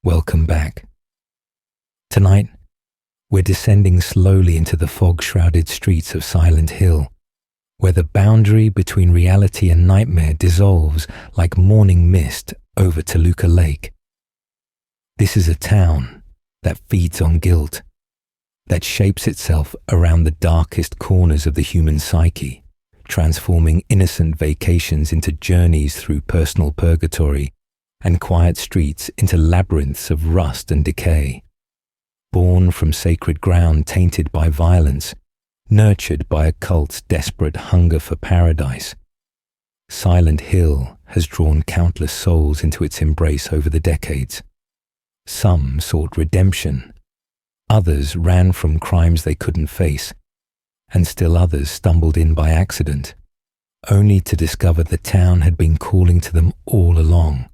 welcome back. Tonight, we're descending slowly into the fog-shrouded streets of Silent Hill, where the boundary between reality and nightmare dissolves like morning mist over Toluca Lake. This is a town that feeds on guilt, that shapes itself around the darkest corners of the human psyche, transforming innocent vacations into journeys through personal purgatory and quiet streets into labyrinths of rust and decay. Born from sacred ground tainted by violence, nurtured by a cult's desperate hunger for paradise, Silent Hill has drawn countless souls into its embrace over the decades. Some sought redemption, others ran from crimes they couldn't face, and still others stumbled in by accident, only to discover the town had been calling to them all along.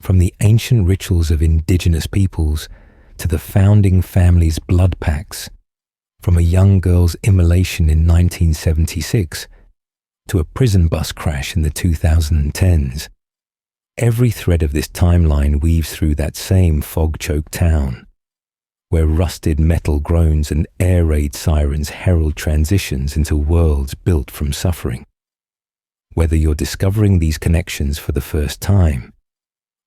From the ancient rituals of indigenous peoples to the founding family's blood pacts, from a young girl's immolation in 1976 to a prison bus crash in the 2010s, every thread of this timeline weaves through that same fog-choked town, where rusted metal groans and air raid sirens herald transitions into worlds built from suffering. Whether you're discovering these connections for the first time,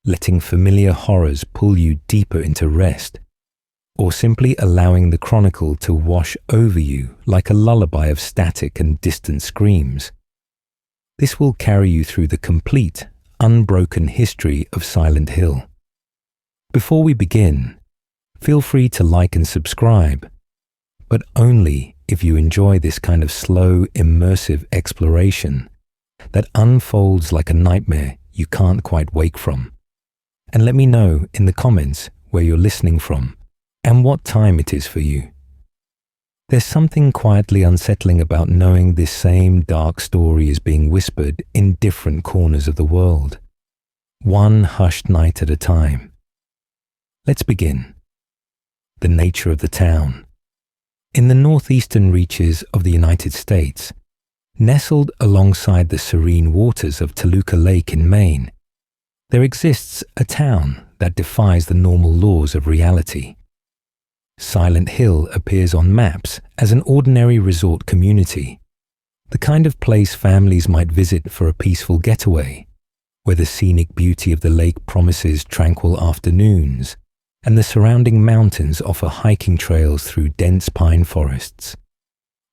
letting familiar horrors pull you deeper into rest, or simply allowing the chronicle to wash over you like a lullaby of static and distant screams, this will carry you through the complete, unbroken history of Silent Hill. Before we begin, feel free to like and subscribe, but only if you enjoy this kind of slow, immersive exploration that unfolds like a nightmare you can't quite wake from. And let me know in the comments where you're listening from and what time it is for you. There's something quietly unsettling about knowing this same dark story is being whispered in different corners of the world, one hushed night at a time. Let's begin. The nature of the town. In the northeastern reaches of the United States, nestled alongside the serene waters of Toluca Lake in Maine, there exists a town that defies the normal laws of reality. Silent Hill appears on maps as an ordinary resort community, the kind of place families might visit for a peaceful getaway, where the scenic beauty of the lake promises tranquil afternoons, and the surrounding mountains offer hiking trails through dense pine forests.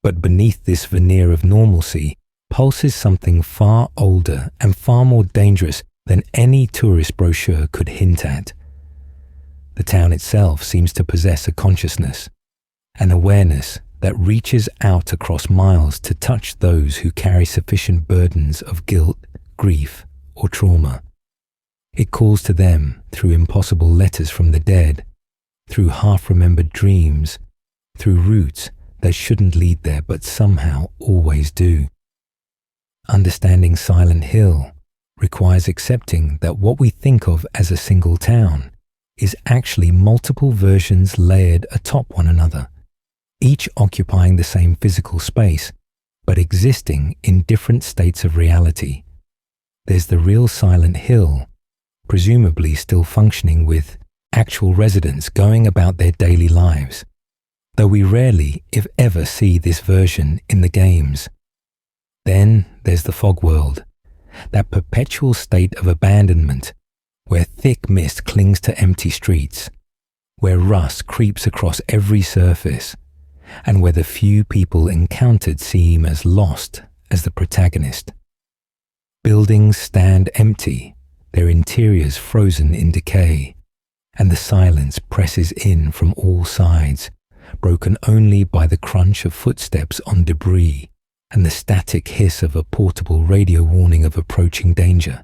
But beneath this veneer of normalcy pulses something far older and far more dangerous than any tourist brochure could hint at. The town itself seems to possess a consciousness, an awareness that reaches out across miles to touch those who carry sufficient burdens of guilt, grief, or trauma. It calls to them through impossible letters from the dead, through half-remembered dreams, through routes that shouldn't lead there but somehow always do. Understanding Silent Hill requires accepting that what we think of as a single town is actually multiple versions layered atop one another, each occupying the same physical space, but existing in different states of reality. There's the real Silent Hill, presumably still functioning with actual residents going about their daily lives, though we rarely, if ever, see this version in the games. Then there's the fog world, that perpetual state of abandonment, where thick mist clings to empty streets, where rust creeps across every surface, and where the few people encountered seem as lost as the protagonist. Buildings stand empty, their interiors frozen in decay, and the silence presses in from all sides, broken only by the crunch of footsteps on debris and the static hiss of a portable radio warning of approaching danger.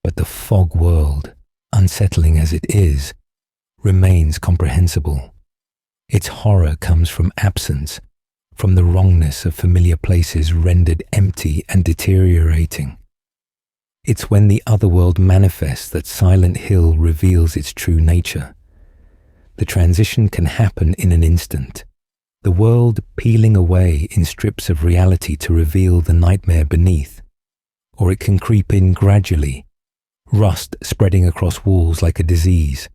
But the fog world, unsettling as it is, remains comprehensible. Its horror comes from absence, from the wrongness of familiar places rendered empty and deteriorating. It's when the otherworld manifests that Silent Hill reveals its true nature. The transition can happen in an instant, the world peeling away in strips of reality to reveal the nightmare beneath, or it can creep in gradually, rust spreading across walls like a disease,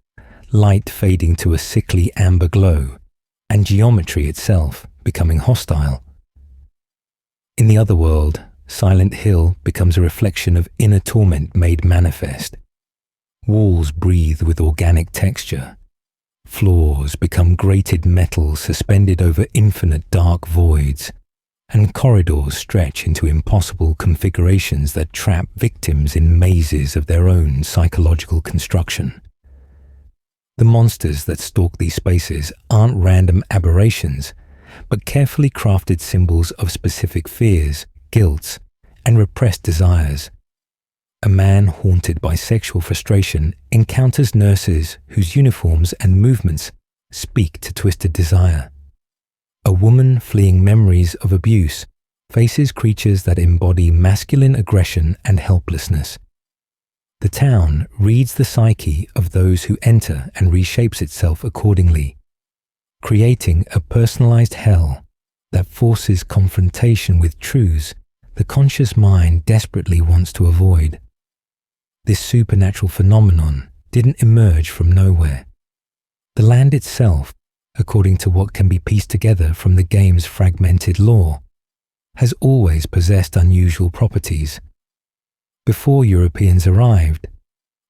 light fading to a sickly amber glow, and geometry itself becoming hostile. In the other world, Silent Hill becomes a reflection of inner torment made manifest. Walls breathe with organic texture. Floors become grated metal suspended over infinite dark voids, and corridors stretch into impossible configurations that trap victims in mazes of their own psychological construction. The monsters that stalk these spaces aren't random aberrations, but carefully crafted symbols of specific fears, guilts, and repressed desires. A man haunted by sexual frustration encounters nurses whose uniforms and movements speak to twisted desire. A woman fleeing memories of abuse faces creatures that embody masculine aggression and helplessness. The town reads the psyche of those who enter and reshapes itself accordingly, creating a personalized hell that forces confrontation with truths the conscious mind desperately wants to avoid. This supernatural phenomenon didn't emerge from nowhere. The land itself, according to what can be pieced together from the game's fragmented lore, has always possessed unusual properties. Before Europeans arrived,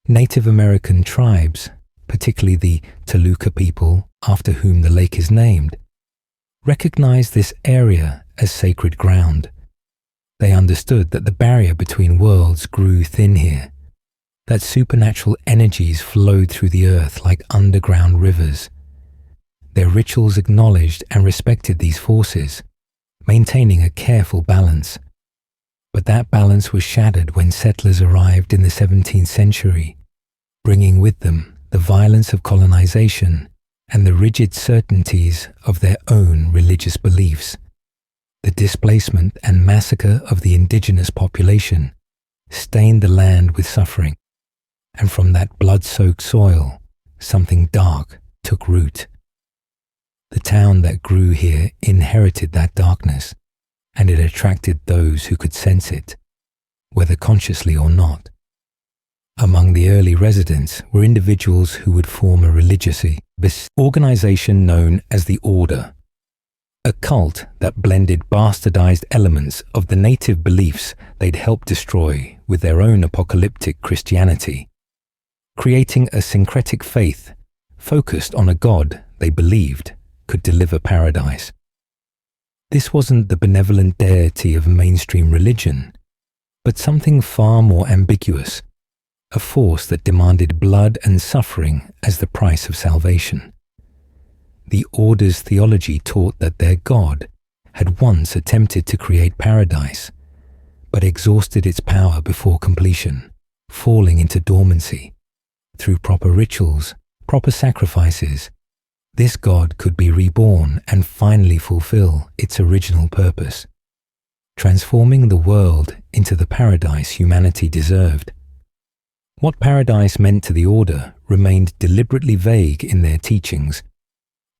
Native American tribes, particularly the Toluca people after whom the lake is named, recognized this area as sacred ground. They understood that the barrier between worlds grew thin here, that supernatural energies flowed through the earth like underground rivers. Their rituals acknowledged and respected these forces, maintaining a careful balance. But that balance was shattered when settlers arrived in the 17th century, bringing with them the violence of colonization and the rigid certainties of their own religious beliefs. The displacement and massacre of the indigenous population stained the land with suffering, and from that blood-soaked soil, something dark took root. The town that grew here inherited that darkness, and it attracted those who could sense it, whether consciously or not. Among the early residents were individuals who would form a religious organization known as the Order, a cult that blended bastardized elements of the native beliefs they'd helped destroy with their own apocalyptic Christianity, creating a syncretic faith focused on a God they believed could deliver paradise. This wasn't the benevolent deity of mainstream religion, but something far more ambiguous, a force that demanded blood and suffering as the price of salvation. The Order's theology taught that their God had once attempted to create paradise, but exhausted its power before completion, falling into dormancy. Through proper rituals, proper sacrifices, this God could be reborn and finally fulfill its original purpose, transforming the world into the paradise humanity deserved. What paradise meant to the Order remained deliberately vague in their teachings,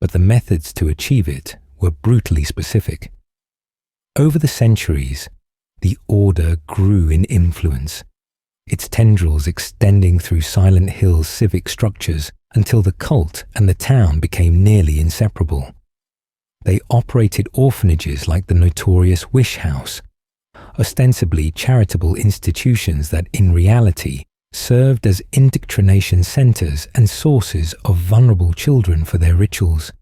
but the methods to achieve it were brutally specific. Over the centuries, the Order grew in influence, its tendrils extending through Silent Hill's civic structures until the cult and the town became nearly inseparable. They operated orphanages like the notorious Wish House, ostensibly charitable institutions that in reality served as indoctrination centers and sources of vulnerable children for their rituals.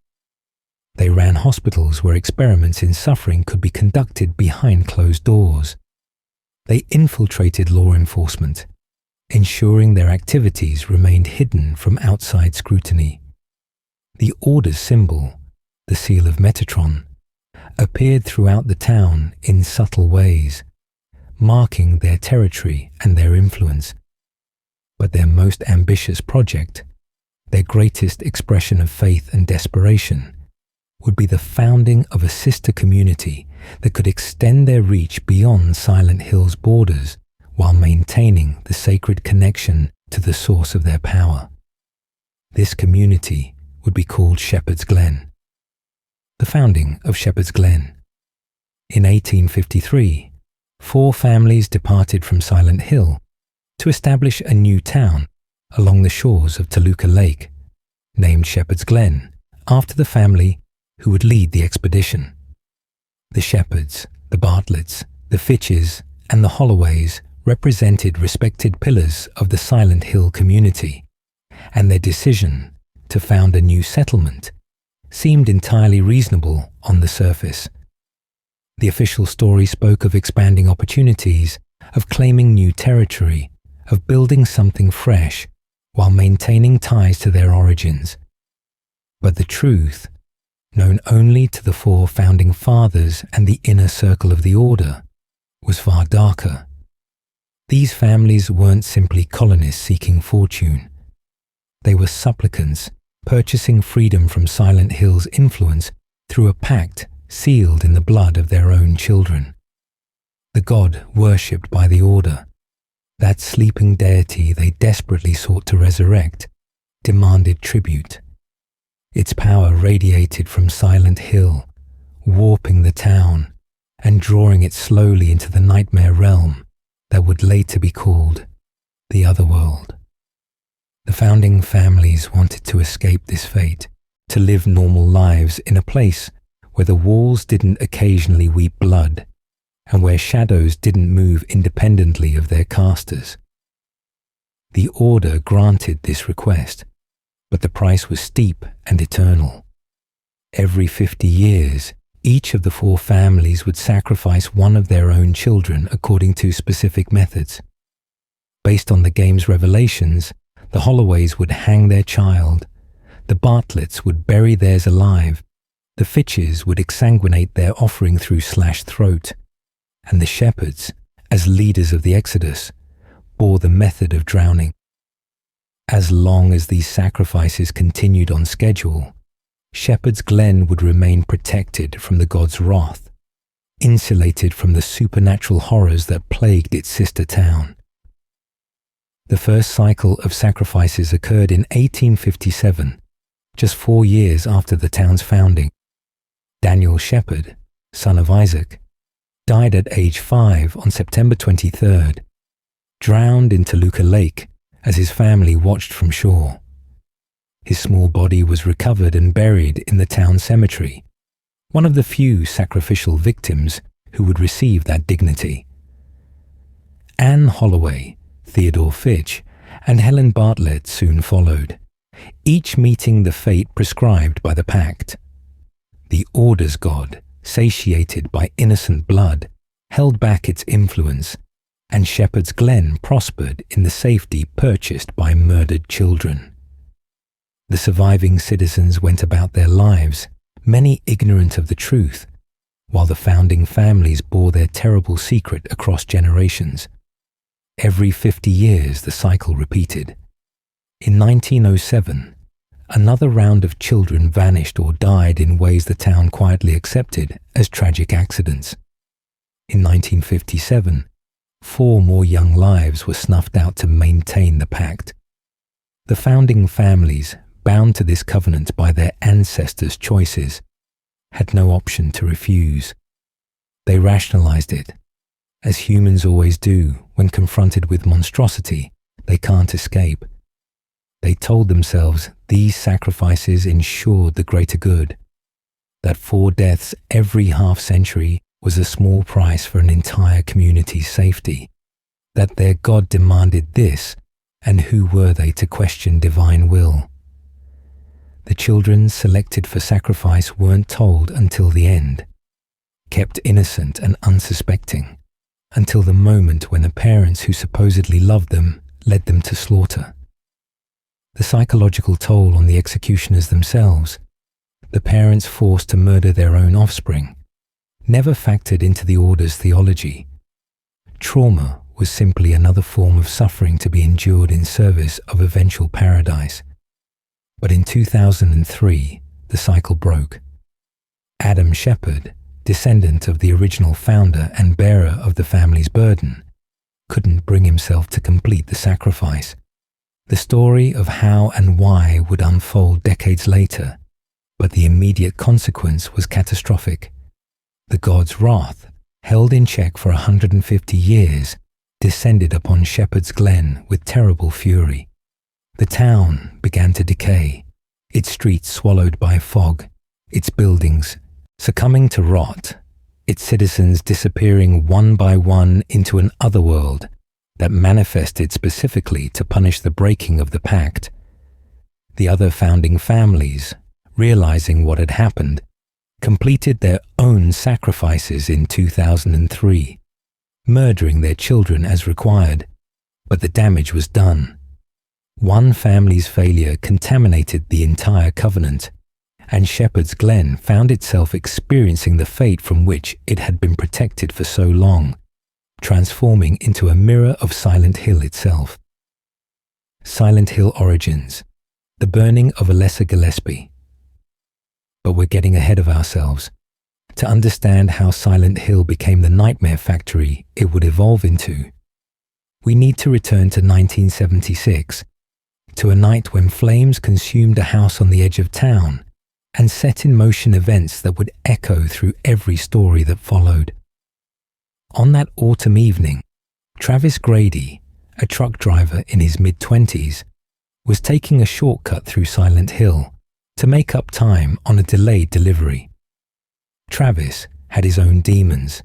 They ran hospitals where experiments in suffering could be conducted behind closed doors. They infiltrated law enforcement, ensuring their activities remained hidden from outside scrutiny. The Order's symbol, the Seal of Metatron, appeared throughout the town in subtle ways, marking their territory and their influence. But their most ambitious project, their greatest expression of faith and desperation, would be the founding of a sister community that could extend their reach beyond Silent Hill's borders while maintaining the sacred connection to the source of their power. This community would be called Shepherd's Glen. The founding of Shepherd's Glen. In 1853, 4 families departed from Silent Hill to establish a new town along the shores of Toluca Lake, named Shepherd's Glen, after the family who would lead the expedition. The Shepherds, the Bartletts, the Fitches, and the Holloways represented respected pillars of the Silent Hill community, and their decision to found a new settlement seemed entirely reasonable on the surface. The official story spoke of expanding opportunities, of claiming new territory, of building something fresh while maintaining ties to their origins. But the truth, known only to the four founding fathers and the inner circle of the order, was far darker. These families weren't simply colonists seeking fortune. They were supplicants purchasing freedom from Silent Hill's influence through a pact sealed in the blood of their own children. The god worshipped by the order, that sleeping deity they desperately sought to resurrect, demanded tribute. Its power radiated from Silent Hill, warping the town and drawing it slowly into the nightmare realm that would later be called the Otherworld. The founding families wanted to escape this fate, to live normal lives in a place where the walls didn't occasionally weep blood and where shadows didn't move independently of their casters. The order granted this request, but the price was steep and eternal. Every 50 years, each of the four families would sacrifice one of their own children according to specific methods. Based on the game's revelations, the Holloways would hang their child, the Bartletts would bury theirs alive, the Fitches would exsanguinate their offering through slashed throat, and the Shepherds, as leaders of the Exodus, bore the method of drowning. As long as these sacrifices continued on schedule, Shepherd's Glen would remain protected from the god's wrath, insulated from the supernatural horrors that plagued its sister town. The first cycle of sacrifices occurred in 1857, just 4 years after the town's founding. Daniel Shepherd, son of Isaac, died at age 5 on September 23rd, drowned in Toluca Lake as his family watched from shore. His small body was recovered and buried in the town cemetery, one of the few sacrificial victims who would receive that dignity. Anne Holloway, Theodore Fitch, and Helen Bartlett soon followed, each meeting the fate prescribed by the pact. The order's god, satiated by innocent blood, held back its influence, and Shepherd's Glen prospered in the safety purchased by murdered children. The surviving citizens went about their lives, many ignorant of the truth, while the founding families bore their terrible secret across generations. Every 50 years the cycle repeated. In 1907, another round of children vanished or died in ways the town quietly accepted as tragic accidents. In 1957, 4 more young lives were snuffed out to maintain the pact. The founding families, bound to this covenant by their ancestors' choices, had no option to refuse. They rationalized it, as humans always do when confronted with monstrosity they can't escape. They told themselves these sacrifices ensured the greater good, that 4 deaths every half-century was a small price for an entire community's safety, that their God demanded this, and who were they to question divine will? The children selected for sacrifice weren't told until the end, kept innocent and unsuspecting, until the moment when the parents who supposedly loved them led them to slaughter. The psychological toll on the executioners themselves, the parents forced to murder their own offspring, never factored into the order's theology. Trauma was simply another form of suffering to be endured in service of eventual paradise. But in 2003, the cycle broke. Adam Shepherd, descendant of the original founder and bearer of the family's burden, couldn't bring himself to complete the sacrifice. The story of how and why would unfold decades later, but the immediate consequence was catastrophic. The god's wrath, held in check for 150 years, descended upon Shepherd's Glen with terrible fury. The town began to decay, its streets swallowed by fog, its buildings succumbing to rot, its citizens disappearing one by one into an otherworld that manifested specifically to punish the breaking of the pact. The other founding families, realizing what had happened, completed their own sacrifices in 2003, murdering their children as required, but the damage was done. One family's failure contaminated the entire covenant, and Shepherd's Glen found itself experiencing the fate from which it had been protected for so long, transforming into a mirror of Silent Hill itself. Silent Hill Origins, the burning of Alessa Gillespie. But we're getting ahead of ourselves. To understand how Silent Hill became the nightmare factory it would evolve into, we need to return to 1976, to a night when flames consumed a house on the edge of town and set in motion events that would echo through every story that followed. On that autumn evening, Travis Grady, a truck driver in his mid-20s, was taking a shortcut through Silent Hill to make up time on a delayed delivery. Travis had his own demons,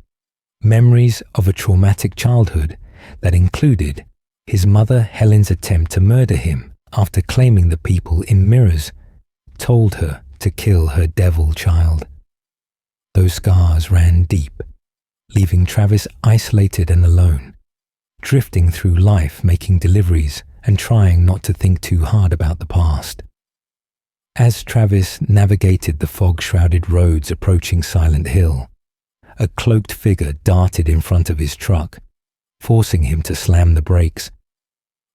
memories of a traumatic childhood that included his mother Helen's attempt to murder him after claiming the people in mirrors told her to kill her devil child. Those scars ran deep, leaving Travis isolated and alone, drifting through life making deliveries and trying not to think too hard about the past. As Travis navigated the fog-shrouded roads approaching Silent Hill, a cloaked figure darted in front of his truck, forcing him to slam the brakes.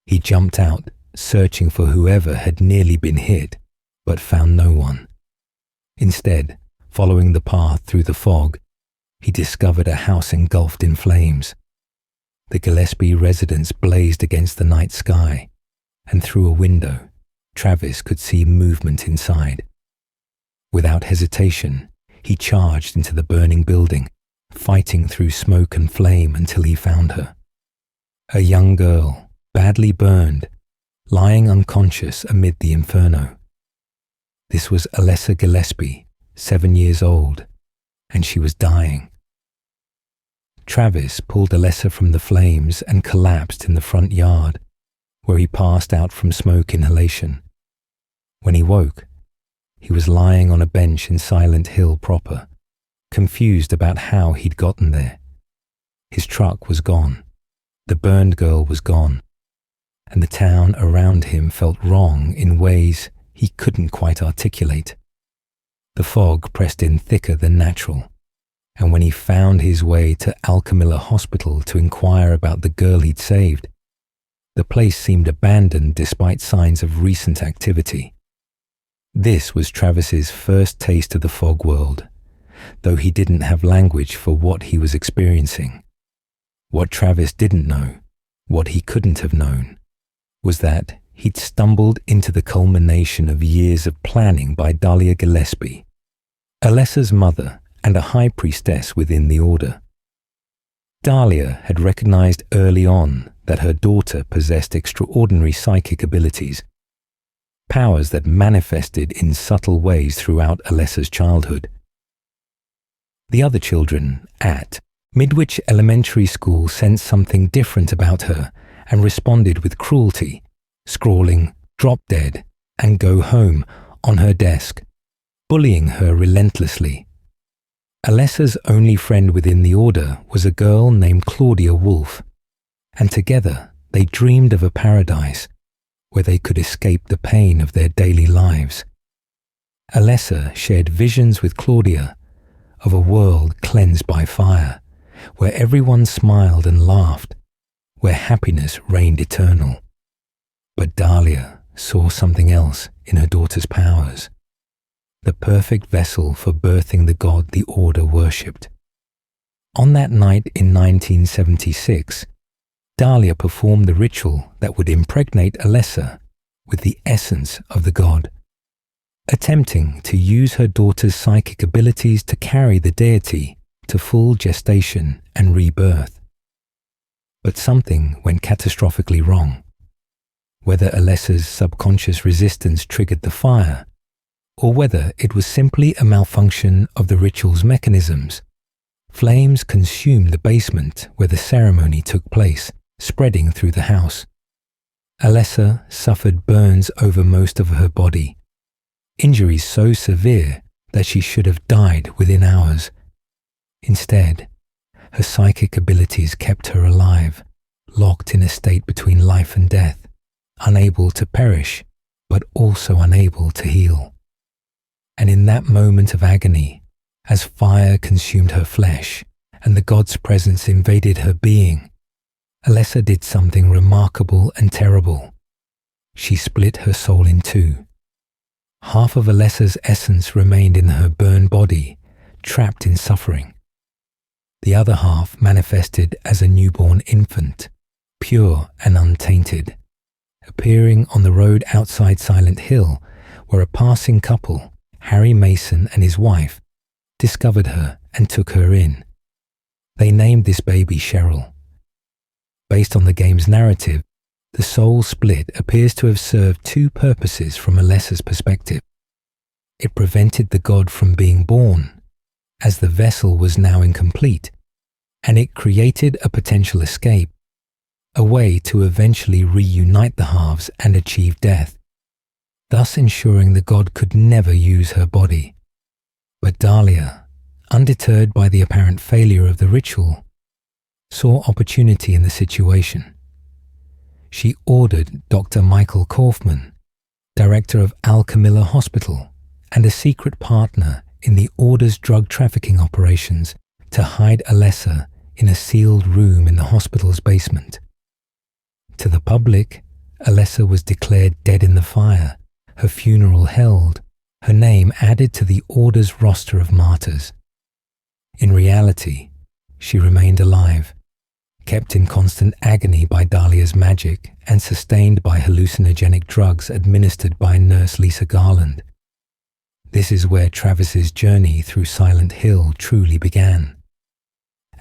He jumped out, searching for whoever had nearly been hit, but found no one. Instead, following the path through the fog, he discovered a house engulfed in flames. The Gillespie residence blazed against the night sky, and through a window, Travis could see movement inside. Without hesitation, he charged into the burning building, fighting through smoke and flame until he found her. A young girl, badly burned, lying unconscious amid the inferno. This was Alessa Gillespie, 7 years old, and she was dying. Travis pulled Alessa from the flames and collapsed in the front yard, where he passed out from smoke inhalation. When he woke, he was lying on a bench in Silent Hill proper, confused about how he'd gotten there. His truck was gone, the burned girl was gone, and the town around him felt wrong in ways he couldn't quite articulate. The fog pressed in thicker than natural, and when he found his way to Alchemilla Hospital to inquire about the girl he'd saved, the place seemed abandoned despite signs of recent activity. This was Travis's first taste of the fog world, though he didn't have language for what he was experiencing. What Travis didn't know, what he couldn't have known, was that he'd stumbled into the culmination of years of planning by Dahlia Gillespie, Alessa's mother and a high priestess within the order. Dahlia had recognized early on that her daughter possessed extraordinary psychic abilities, powers that manifested in subtle ways throughout Alessa's childhood. The other children at Midwich Elementary School sensed something different about her and responded with cruelty, scrawling "drop dead" and "go home" on her desk, bullying her relentlessly. Alessa's only friend within the order was a girl named Claudia Wolfe, and together they dreamed of a paradise where they could escape the pain of their daily lives. Alessa shared visions with Claudia of a world cleansed by fire, where everyone smiled and laughed, where happiness reigned eternal. But Dahlia saw something else in her daughter's powers, the perfect vessel for birthing the god the order worshipped. On that night in 1976, Dahlia performed the ritual that would impregnate Alessa with the essence of the god, attempting to use her daughter's psychic abilities to carry the deity to full gestation and rebirth. But something went catastrophically wrong. Whether Alessa's subconscious resistance triggered the fire, or whether it was simply a malfunction of the ritual's mechanisms, flames consumed the basement where the ceremony took place, spreading through the house. Alessa suffered burns over most of her body, injuries so severe that she should have died within hours. Instead, her psychic abilities kept her alive, locked in a state between life and death, unable to perish, but also unable to heal. And in that moment of agony, as fire consumed her flesh and the god's presence invaded her being, Alessa did something remarkable and terrible. She split her soul in two. Half of Alessa's essence remained in her burned body, trapped in suffering. The other half manifested as a newborn infant, pure and untainted, appearing on the road outside Silent Hill, where a passing couple, Harry Mason and his wife, discovered her and took her in. They named this baby Cheryl. Based on the game's narrative, the soul split appears to have served two purposes from Alessa's perspective. It prevented the god from being born, as the vessel was now incomplete, and it created a potential escape, a way to eventually reunite the halves and achieve death, thus ensuring the god could never use her body. But Dahlia, undeterred by the apparent failure of the ritual, saw opportunity in the situation. She ordered Dr. Michael Kaufman, director of Al Camilla Hospital and a secret partner in the Order's drug trafficking operations, to hide Alessa in a sealed room in the hospital's basement. To the public, Alessa was declared dead in the fire, her funeral held, her name added to the Order's roster of martyrs. In reality, she remained alive, kept in constant agony by Dahlia's magic and sustained by hallucinogenic drugs administered by nurse Lisa Garland. This is where Travis's journey through Silent Hill truly began.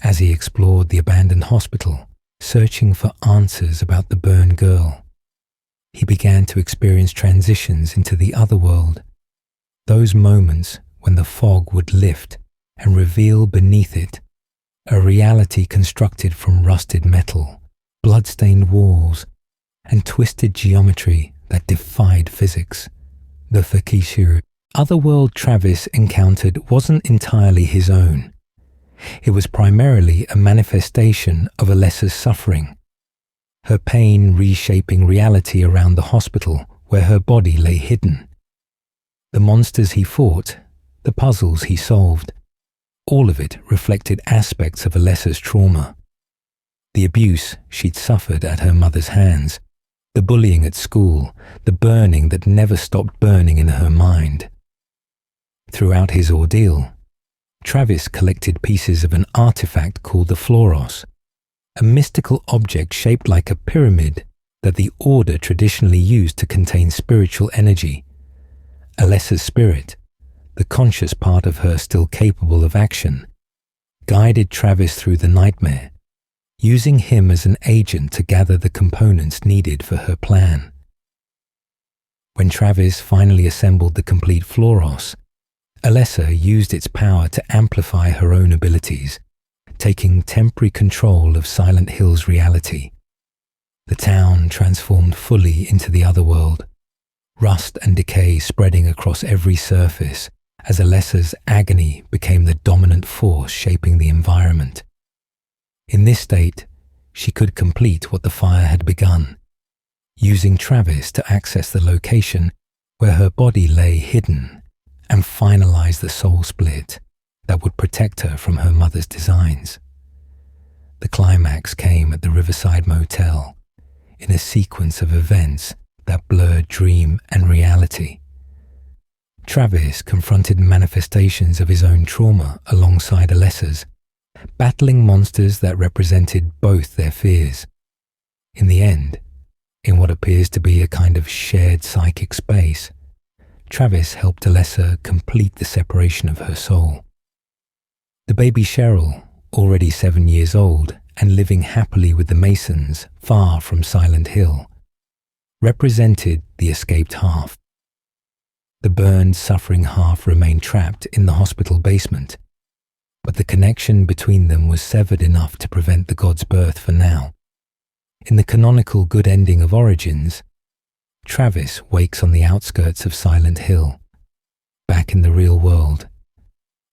As he explored the abandoned hospital, searching for answers about the burned girl, he began to experience transitions into the other world, those moments when the fog would lift and reveal beneath it a reality constructed from rusted metal, blood-stained walls, and twisted geometry that defied physics. The Fakishur, otherworld Travis encountered wasn't entirely his own. It was primarily a manifestation of Alessa's suffering, her pain reshaping reality around the hospital where her body lay hidden. The monsters he fought, the puzzles he solved, all of it reflected aspects of Alessa's trauma. The abuse she'd suffered at her mother's hands, the bullying at school, the burning that never stopped burning in her mind. Throughout his ordeal, Travis collected pieces of an artifact called the Floros, a mystical object shaped like a pyramid that the Order traditionally used to contain spiritual energy. Alessa's spirit, the conscious part of her still capable of action, guided Travis through the nightmare, using him as an agent to gather the components needed for her plan. When Travis finally assembled the complete Floros, Alessa used its power to amplify her own abilities, taking temporary control of Silent Hill's reality. The town transformed fully into the other world, rust and decay spreading across every surface as Alessa's agony became the dominant force shaping the environment. In this state, she could complete what the fire had begun, using Travis to access the location where her body lay hidden and finalize the soul split that would protect her from her mother's designs. The climax came at the Riverside Motel, in a sequence of events that blurred dream and reality. Travis confronted manifestations of his own trauma alongside Alessa's, battling monsters that represented both their fears. In the end, in what appears to be a kind of shared psychic space, Travis helped Alessa complete the separation of her soul. The baby Cheryl, already 7 years old and living happily with the Masons far from Silent Hill, represented the escaped half. The burned, suffering half remained trapped in the hospital basement, but the connection between them was severed enough to prevent the god's birth for now. In the canonical good ending of Origins, Travis wakes on the outskirts of Silent Hill. Back in the real world,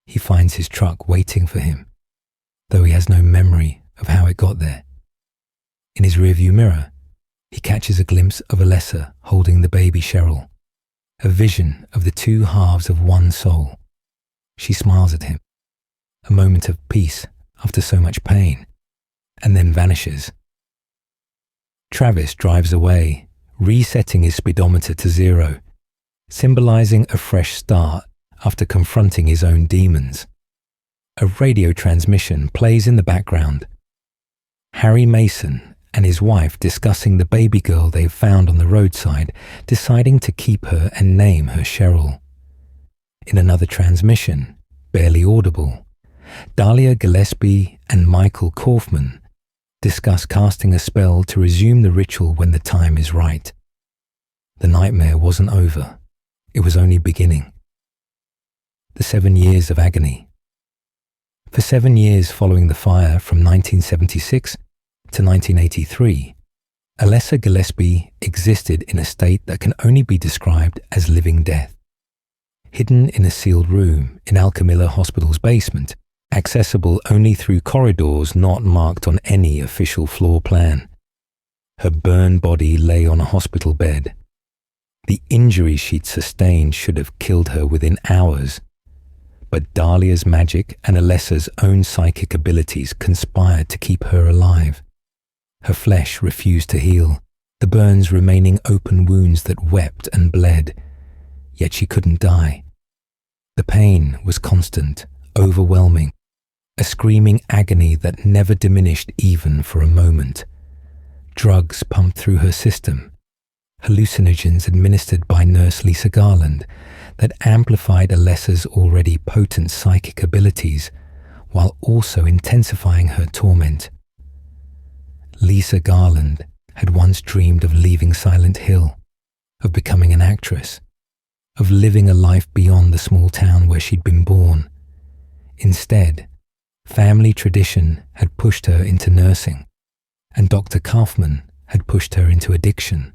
he finds his truck waiting for him, though he has no memory of how it got there. In his rearview mirror, he catches a glimpse of Alessa holding the baby Cheryl, a vision of the two halves of one soul. She smiles at him, a moment of peace after so much pain, and then vanishes. Travis drives away, resetting his speedometer to 0, symbolizing a fresh start after confronting his own demons. A radio transmission plays in the background. Harry Mason and his wife discussing the baby girl they've found on the roadside, deciding to keep her and name her Cheryl. In another transmission, barely audible, Dahlia Gillespie and Michael Kaufman discuss casting a spell to resume the ritual when the time is right. The nightmare wasn't over. It was only beginning. The 7 years of agony. For 7 years following the fire from 1976 to 1983, Alessa Gillespie existed in a state that can only be described as living death. Hidden in a sealed room in Alchemilla Hospital's basement, accessible only through corridors not marked on any official floor plan. Her burned body lay on a hospital bed. The injuries she'd sustained should have killed her within hours. But Dahlia's magic and Alessa's own psychic abilities conspired to keep her alive. Her flesh refused to heal, the burns remaining open wounds that wept and bled. Yet she couldn't die. The pain was constant, overwhelming, a screaming agony that never diminished even for a moment. Drugs pumped through her system, hallucinogens administered by nurse Lisa Garland that amplified Alessa's already potent psychic abilities while also intensifying her torment. Lisa Garland had once dreamed of leaving Silent Hill, of becoming an actress, of living a life beyond the small town where she'd been born. Instead, family tradition had pushed her into nursing, and Dr. Kaufman had pushed her into addiction.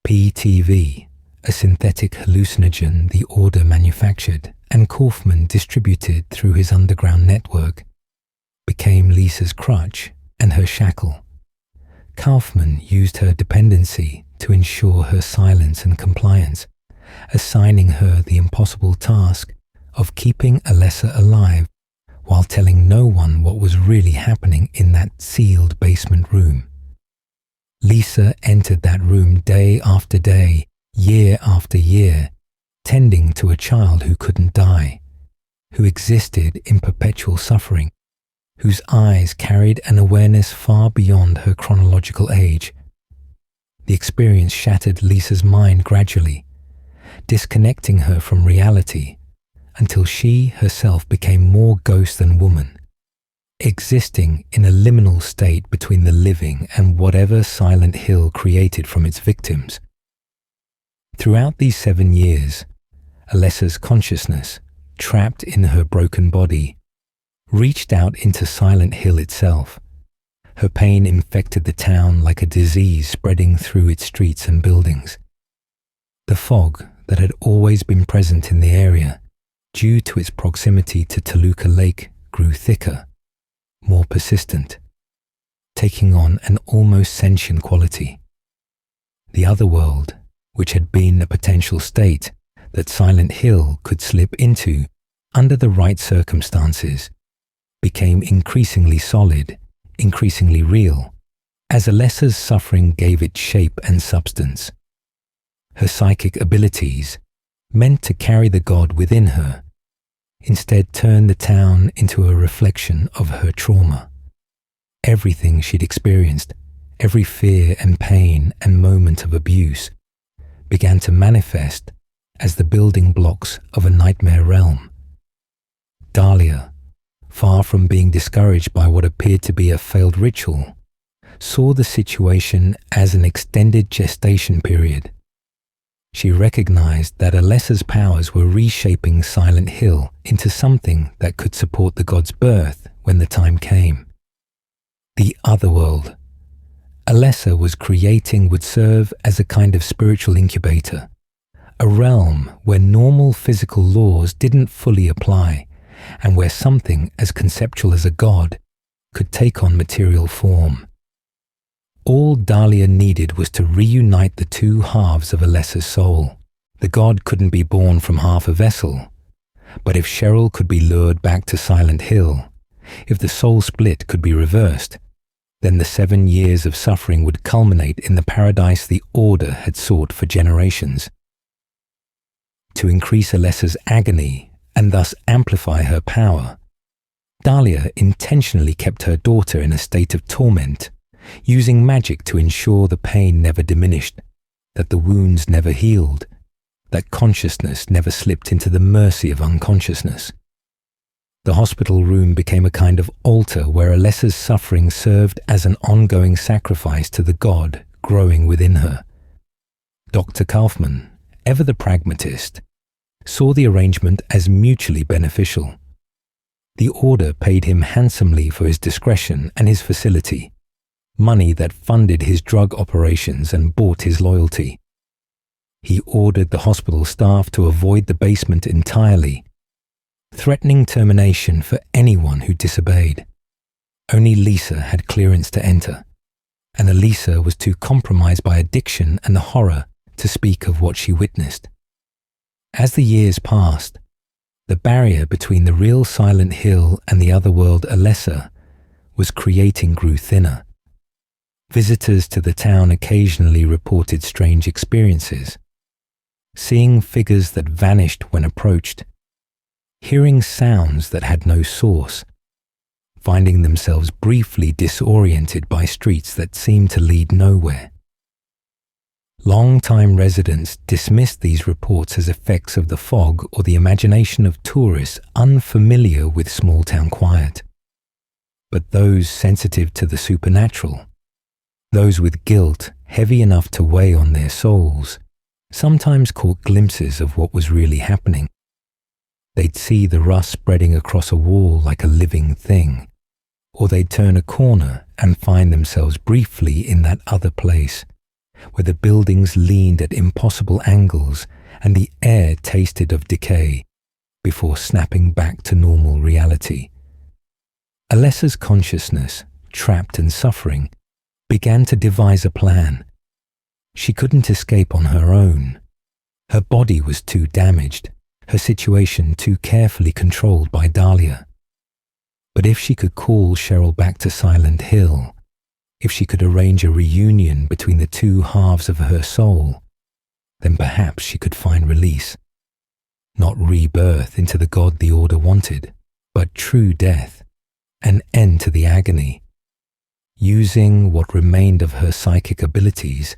PTV, a synthetic hallucinogen the Order manufactured and Kaufman distributed through his underground network, became Lisa's crutch and her shackle. Kaufman used her dependency to ensure her silence and compliance, assigning her the impossible task of keeping Alessa alive while telling no one what was really happening in that sealed basement room. Lisa entered that room day after day, year after year, tending to a child who couldn't die, who existed in perpetual suffering, whose eyes carried an awareness far beyond her chronological age. The experience shattered Lisa's mind gradually, disconnecting her from reality until she herself became more ghost than woman, existing in a liminal state between the living and whatever Silent Hill created from its victims. Throughout these 7 years, Alessa's consciousness, trapped in her broken body, reached out into Silent Hill itself. Her pain infected the town like a disease spreading through its streets and buildings. The fog that had always been present in the area, due to its proximity to Toluca Lake, grew thicker, more persistent, taking on an almost sentient quality. The other world, which had been a potential state that Silent Hill could slip into under the right circumstances, became increasingly solid, increasingly real, as Alessa's suffering gave it shape and substance. Her psychic abilities, meant to carry the god within her, instead turned the town into a reflection of her trauma. Everything she'd experienced, every fear and pain and moment of abuse, began to manifest as the building blocks of a nightmare realm. Dahlia, far from being discouraged by what appeared to be a failed ritual, saw the situation as an extended gestation period. She recognized that Alessa's powers were reshaping Silent Hill into something that could support the god's birth when the time came. The otherworld Alessa was creating would serve as a kind of spiritual incubator, a realm where normal physical laws didn't fully apply, and where something as conceptual as a god could take on material form. All Dahlia needed was to reunite the two halves of Alessa's soul. The god couldn't be born from half a vessel, but if Cheryl could be lured back to Silent Hill, if the soul split could be reversed, then the 7 years of suffering would culminate in the paradise the Order had sought for generations. To increase Alessa's agony and thus amplify her power, Dahlia intentionally kept her daughter in a state of torment, using magic to ensure the pain never diminished, that the wounds never healed, that consciousness never slipped into the mercy of unconsciousness. The hospital room became a kind of altar where Alessa's suffering served as an ongoing sacrifice to the god growing within her. Dr. Kaufman, ever the pragmatist, saw the arrangement as mutually beneficial. The Order paid him handsomely for his discretion and his facility, money that funded his drug operations and bought his loyalty. He ordered the hospital staff to avoid the basement entirely, threatening termination for anyone who disobeyed. Only Lisa had clearance to enter, and Elisa was too compromised by addiction and the horror to speak of what she witnessed. As the years passed, the barrier between the real Silent Hill and the otherworld Alessa was creating grew thinner. Visitors to the town occasionally reported strange experiences, seeing figures that vanished when approached, hearing sounds that had no source, finding themselves briefly disoriented by streets that seemed to lead nowhere. Long-time residents dismissed these reports as effects of the fog or the imagination of tourists unfamiliar with small-town quiet. But those sensitive to the supernatural, those with guilt heavy enough to weigh on their souls, sometimes caught glimpses of what was really happening. They'd see the rust spreading across a wall like a living thing, or they'd turn a corner and find themselves briefly in that other place, where the buildings leaned at impossible angles and the air tasted of decay, before snapping back to normal reality. Alessa's consciousness, trapped and suffering, began to devise a plan. She couldn't escape on her own. Her body was too damaged, her situation too carefully controlled by Dahlia. But if she could call Cheryl back to Silent Hill, if she could arrange a reunion between the two halves of her soul, then perhaps she could find release. Not rebirth into the god the Order wanted, but true death, an end to the agony. Using what remained of her psychic abilities,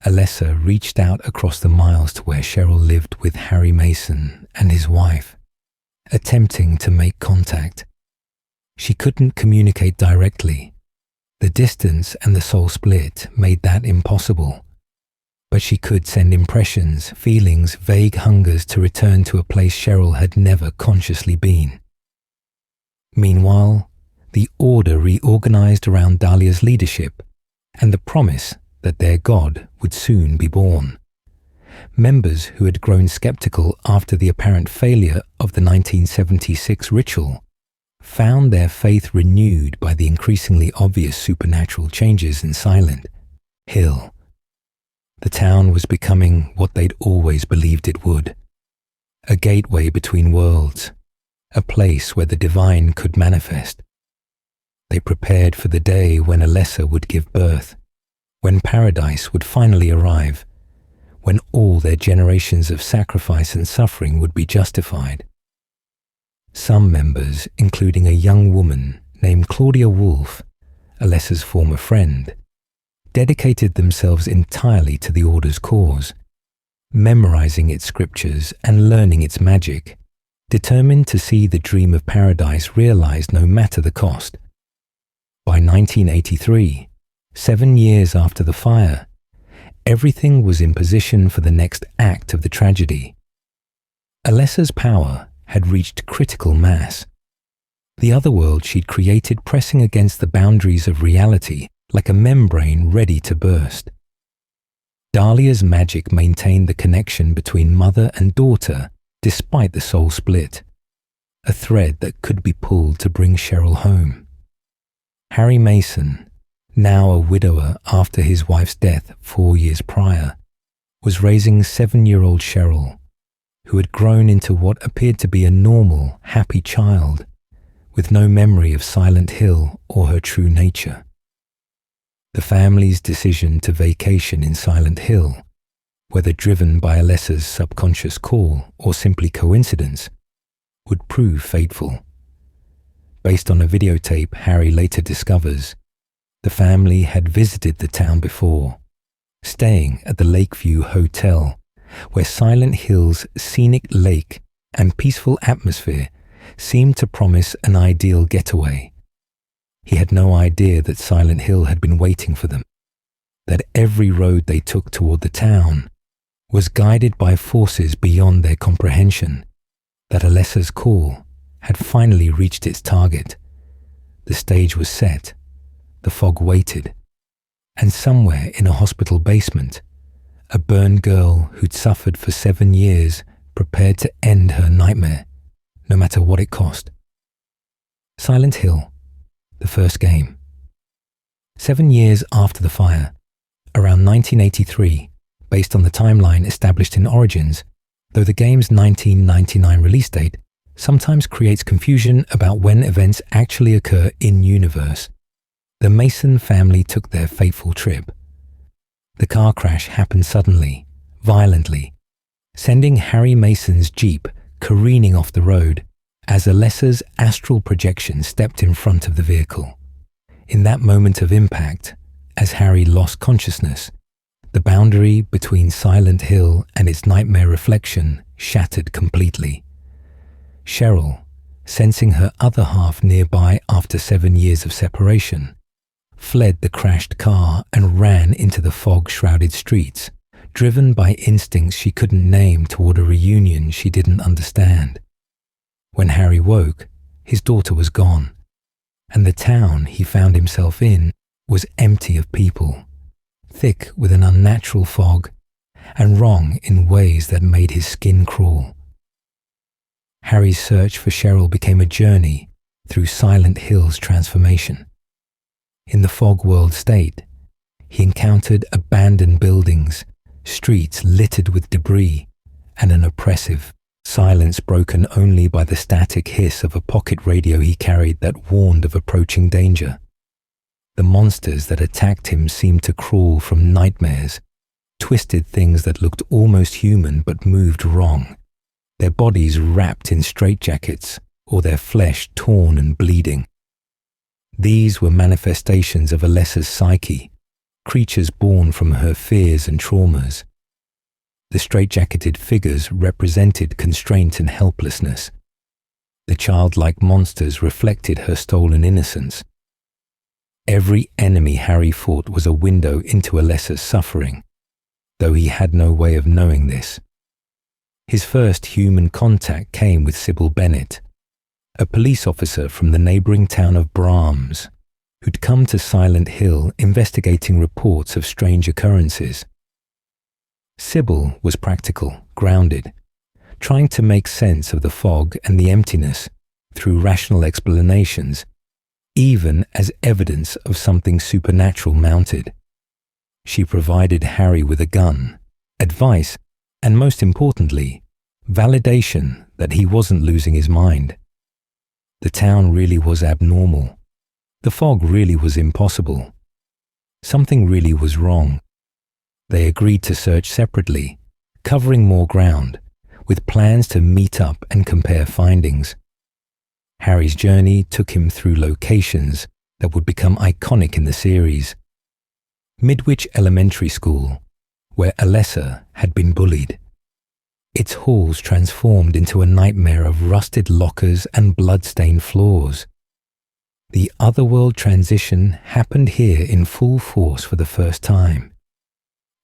Alessa reached out across the miles to where Cheryl lived with Harry Mason and his wife, attempting to make contact. She couldn't communicate directly. The distance and the soul split made that impossible. But she could send impressions, feelings, vague hungers to return to a place Cheryl had never consciously been. Meanwhile, the Order reorganized around Dahlia's leadership and the promise that their god would soon be born. Members who had grown skeptical after the apparent failure of the 1976 ritual found their faith renewed by the increasingly obvious supernatural changes in Silent Hill. The town was becoming what they'd always believed it would, a gateway between worlds, a place where the divine could manifest. They prepared for the day when Alessa would give birth, when paradise would finally arrive, when all their generations of sacrifice and suffering would be justified. Some members, including a young woman named Claudia Wolf, Alessa's former friend, dedicated themselves entirely to the Order's cause, memorizing its scriptures and learning its magic, determined to see the dream of paradise realized no matter the cost. By 1983, 7 years after the fire, everything was in position for the next act of the tragedy. Alessa's power had reached critical mass. The other world she'd created pressing against the boundaries of reality like a membrane ready to burst. Dahlia's magic maintained the connection between mother and daughter despite the soul split, a thread that could be pulled to bring Cheryl home. Harry Mason, now a widower after his wife's death 4 years prior, was raising 7-year-old Cheryl, who had grown into what appeared to be a normal, happy child, with no memory of Silent Hill or her true nature. The family's decision to vacation in Silent Hill, whether driven by Alessa's subconscious call or simply coincidence, would prove fateful. Based on a videotape Harry later discovers, the family had visited the town before, staying at the Lakeview Hotel, where Silent Hill's scenic lake and peaceful atmosphere seemed to promise an ideal getaway. He had no idea that Silent Hill had been waiting for them, that every road they took toward the town was guided by forces beyond their comprehension, that Alessa's call had finally reached its target. The stage was set, the fog waited, and somewhere in a hospital basement, a burned girl who'd suffered for 7 years prepared to end her nightmare, no matter what it cost. Silent Hill, the first game. 7 years after the fire, around 1983, based on the timeline established in Origins, though the game's 1999 release date sometimes creates confusion about when events actually occur in-universe, the Mason family took their fateful trip. The car crash happened suddenly, violently, sending Harry Mason's Jeep careening off the road as Alessa's astral projection stepped in front of the vehicle. In that moment of impact, as Harry lost consciousness, the boundary between Silent Hill and its nightmare reflection shattered completely. Cheryl, sensing her other half nearby after 7 years of separation, fled the crashed car and ran into the fog-shrouded streets, driven by instincts she couldn't name toward a reunion she didn't understand. When Harry woke, his daughter was gone, and the town he found himself in was empty of people, thick with an unnatural fog, and wrong in ways that made his skin crawl. Harry's search for Cheryl became a journey through Silent Hill's transformation. In the fog world state, he encountered abandoned buildings, streets littered with debris, and an oppressive silence broken only by the static hiss of a pocket radio he carried that warned of approaching danger. The monsters that attacked him seemed to crawl from nightmares, twisted things that looked almost human but moved wrong, their bodies wrapped in straitjackets or their flesh torn and bleeding. These were manifestations of Alessa's psyche, creatures born from her fears and traumas. The straitjacketed figures represented constraint and helplessness. The childlike monsters reflected her stolen innocence. Every enemy Harry fought was a window into Alessa's suffering, though he had no way of knowing this. His first human contact came with Sybil Bennett, a police officer from the neighboring town of Brahms, who'd come to Silent Hill investigating reports of strange occurrences. Sybil was practical, grounded, trying to make sense of the fog and the emptiness through rational explanations, even as evidence of something supernatural mounted. She provided Harry with a gun, advice, and most importantly, validation that he wasn't losing his mind. The town really was abnormal. The fog really was impossible. Something really was wrong. They agreed to search separately, covering more ground, with plans to meet up and compare findings. Harry's journey took him through locations that would become iconic in the series. Midwich Elementary School, where Alessa had been bullied. its halls transformed into a nightmare of rusted lockers and blood-stained floors. The otherworld transition happened here in full force for the first time.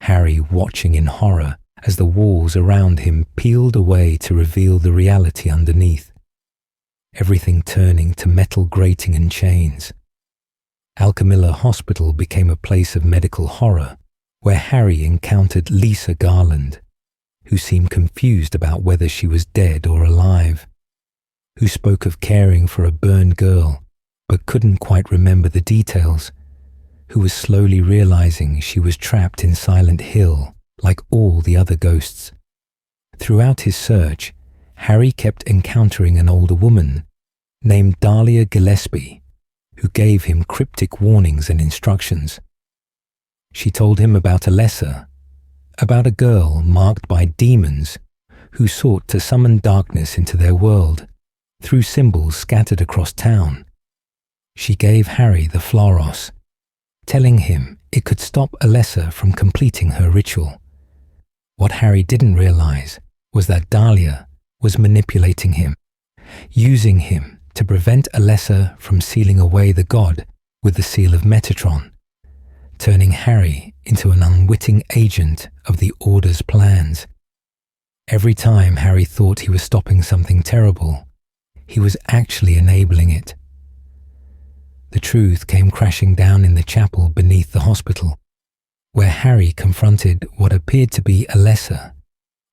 Harry watching in horror as the walls around him peeled away to reveal the reality underneath, everything turning to metal grating and chains. Alchemilla Hospital became a place of medical horror, where Harry encountered Lisa Garland, who seemed confused about whether she was dead or alive, who spoke of caring for a burned girl but couldn't quite remember the details, who was slowly realizing she was trapped in Silent Hill like all the other ghosts. Throughout his search, Harry kept encountering an older woman named Dahlia Gillespie, who gave him cryptic warnings and instructions. She told him about Alessa, about a girl marked by demons who sought to summon darkness into their world through symbols scattered across town. She gave Harry the Floros, telling him it could stop Alessa from completing her ritual. What Harry didn't realize was that Dahlia was manipulating him, using him to prevent Alessa from sealing away the god with the seal of Metatron, turning Harry into an unwitting agent of the Order's plans. Every time Harry thought he was stopping something terrible, he was actually enabling it. The truth came crashing down in the chapel beneath the hospital, where Harry confronted what appeared to be Alessa,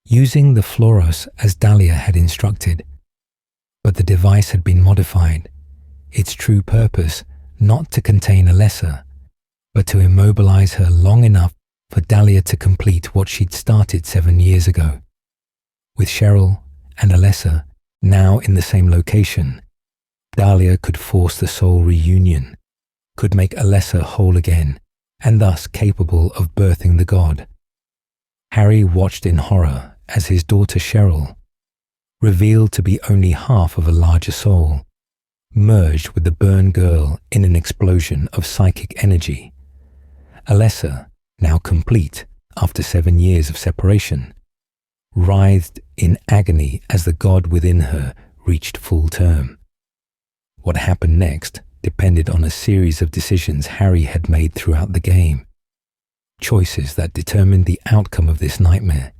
using the Floros as Dahlia had instructed. But the device had been modified, its true purpose not to contain Alessa, but to immobilize her long enough for Dahlia to complete what she'd started 7 years ago. With Cheryl and Alessa now in the same location, Dahlia could force the soul reunion, could make Alessa whole again, and thus capable of birthing the god. Harry watched in horror as his daughter Cheryl, revealed to be only half of a larger soul, merged with the burned girl in an explosion of psychic energy. Alessa, now complete after 7 years of separation, writhed in agony as the god within her reached full term. What happened next depended on a series of decisions Harry had made throughout the game, choices that determined the outcome of this nightmare.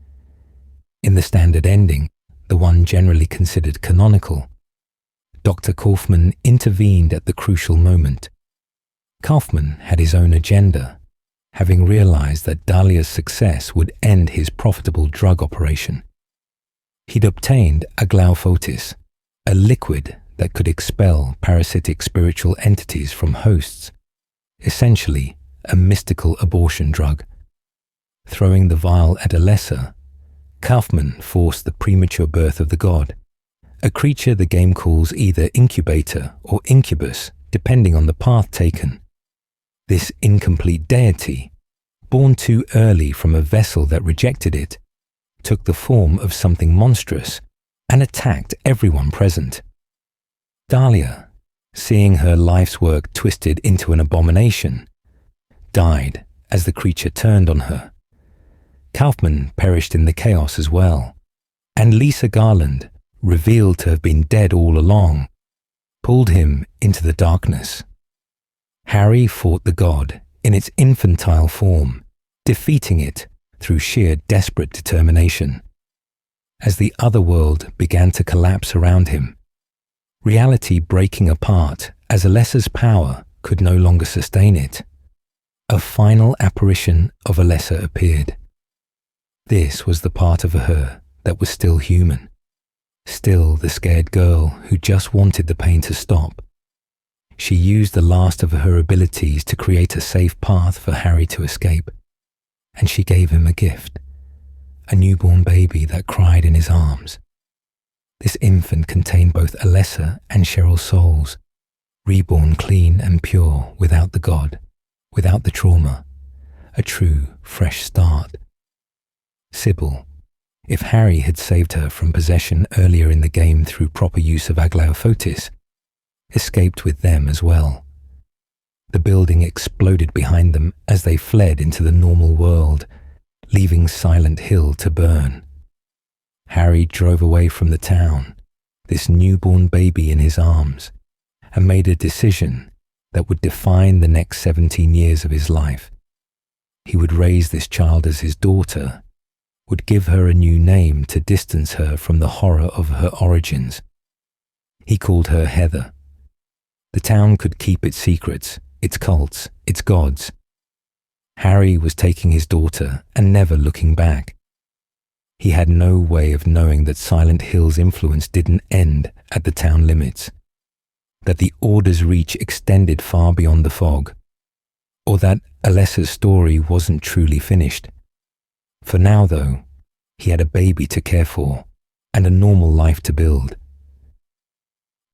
In the standard ending, the one generally considered canonical, Dr. Kaufman intervened at the crucial moment. Kaufman had his own agenda, having realized that Dahlia's success would end his profitable drug operation. He'd obtained Aglaophotis, a liquid that could expel parasitic spiritual entities from hosts, essentially a mystical abortion drug. Throwing the vial at Alessa, Kaufman forced the premature birth of the god, a creature the game calls either incubator or incubus, depending on the path taken. This incomplete deity, born too early from a vessel that rejected it, took the form of something monstrous and attacked everyone present. Dahlia, seeing her life's work twisted into an abomination, died as the creature turned on her. Kaufman perished in the chaos as well, and Lisa Garland, revealed to have been dead all along, pulled him into the darkness. Harry fought the god in its infantile form, defeating it through sheer desperate determination. As the other world began to collapse around him, reality breaking apart as Alessa's power could no longer sustain it, a final apparition of Alessa appeared. This was the part of her that was still human, still the scared girl who just wanted the pain to stop. She used the last of her abilities to create a safe path for Harry to escape, and she gave him a gift, a newborn baby that cried in his arms. This infant contained both Alessa and Cheryl's souls, reborn clean and pure without the god, without the trauma, a true, fresh start. Sybil, if Harry had saved her from possession earlier in the game through proper use of Aglaophotis, escaped with them as well. The building exploded behind them as they fled into the normal world, leaving Silent Hill to burn. Harry Harry drove away from the town, this newborn baby in his arms, and made a decision that would define the next 17 years of his life. He would raise this child as his daughter, would give her a new name to distance her from the horror of her origins. He called her Heather. The town could keep its secrets, its cults, its gods. Harry was taking his daughter and never looking back. He had no way of knowing that Silent Hill's influence didn't end at the town limits, that the Order's reach extended far beyond the fog, or that Alessa's story wasn't truly finished. For now, though, he had a baby to care for and a normal life to build.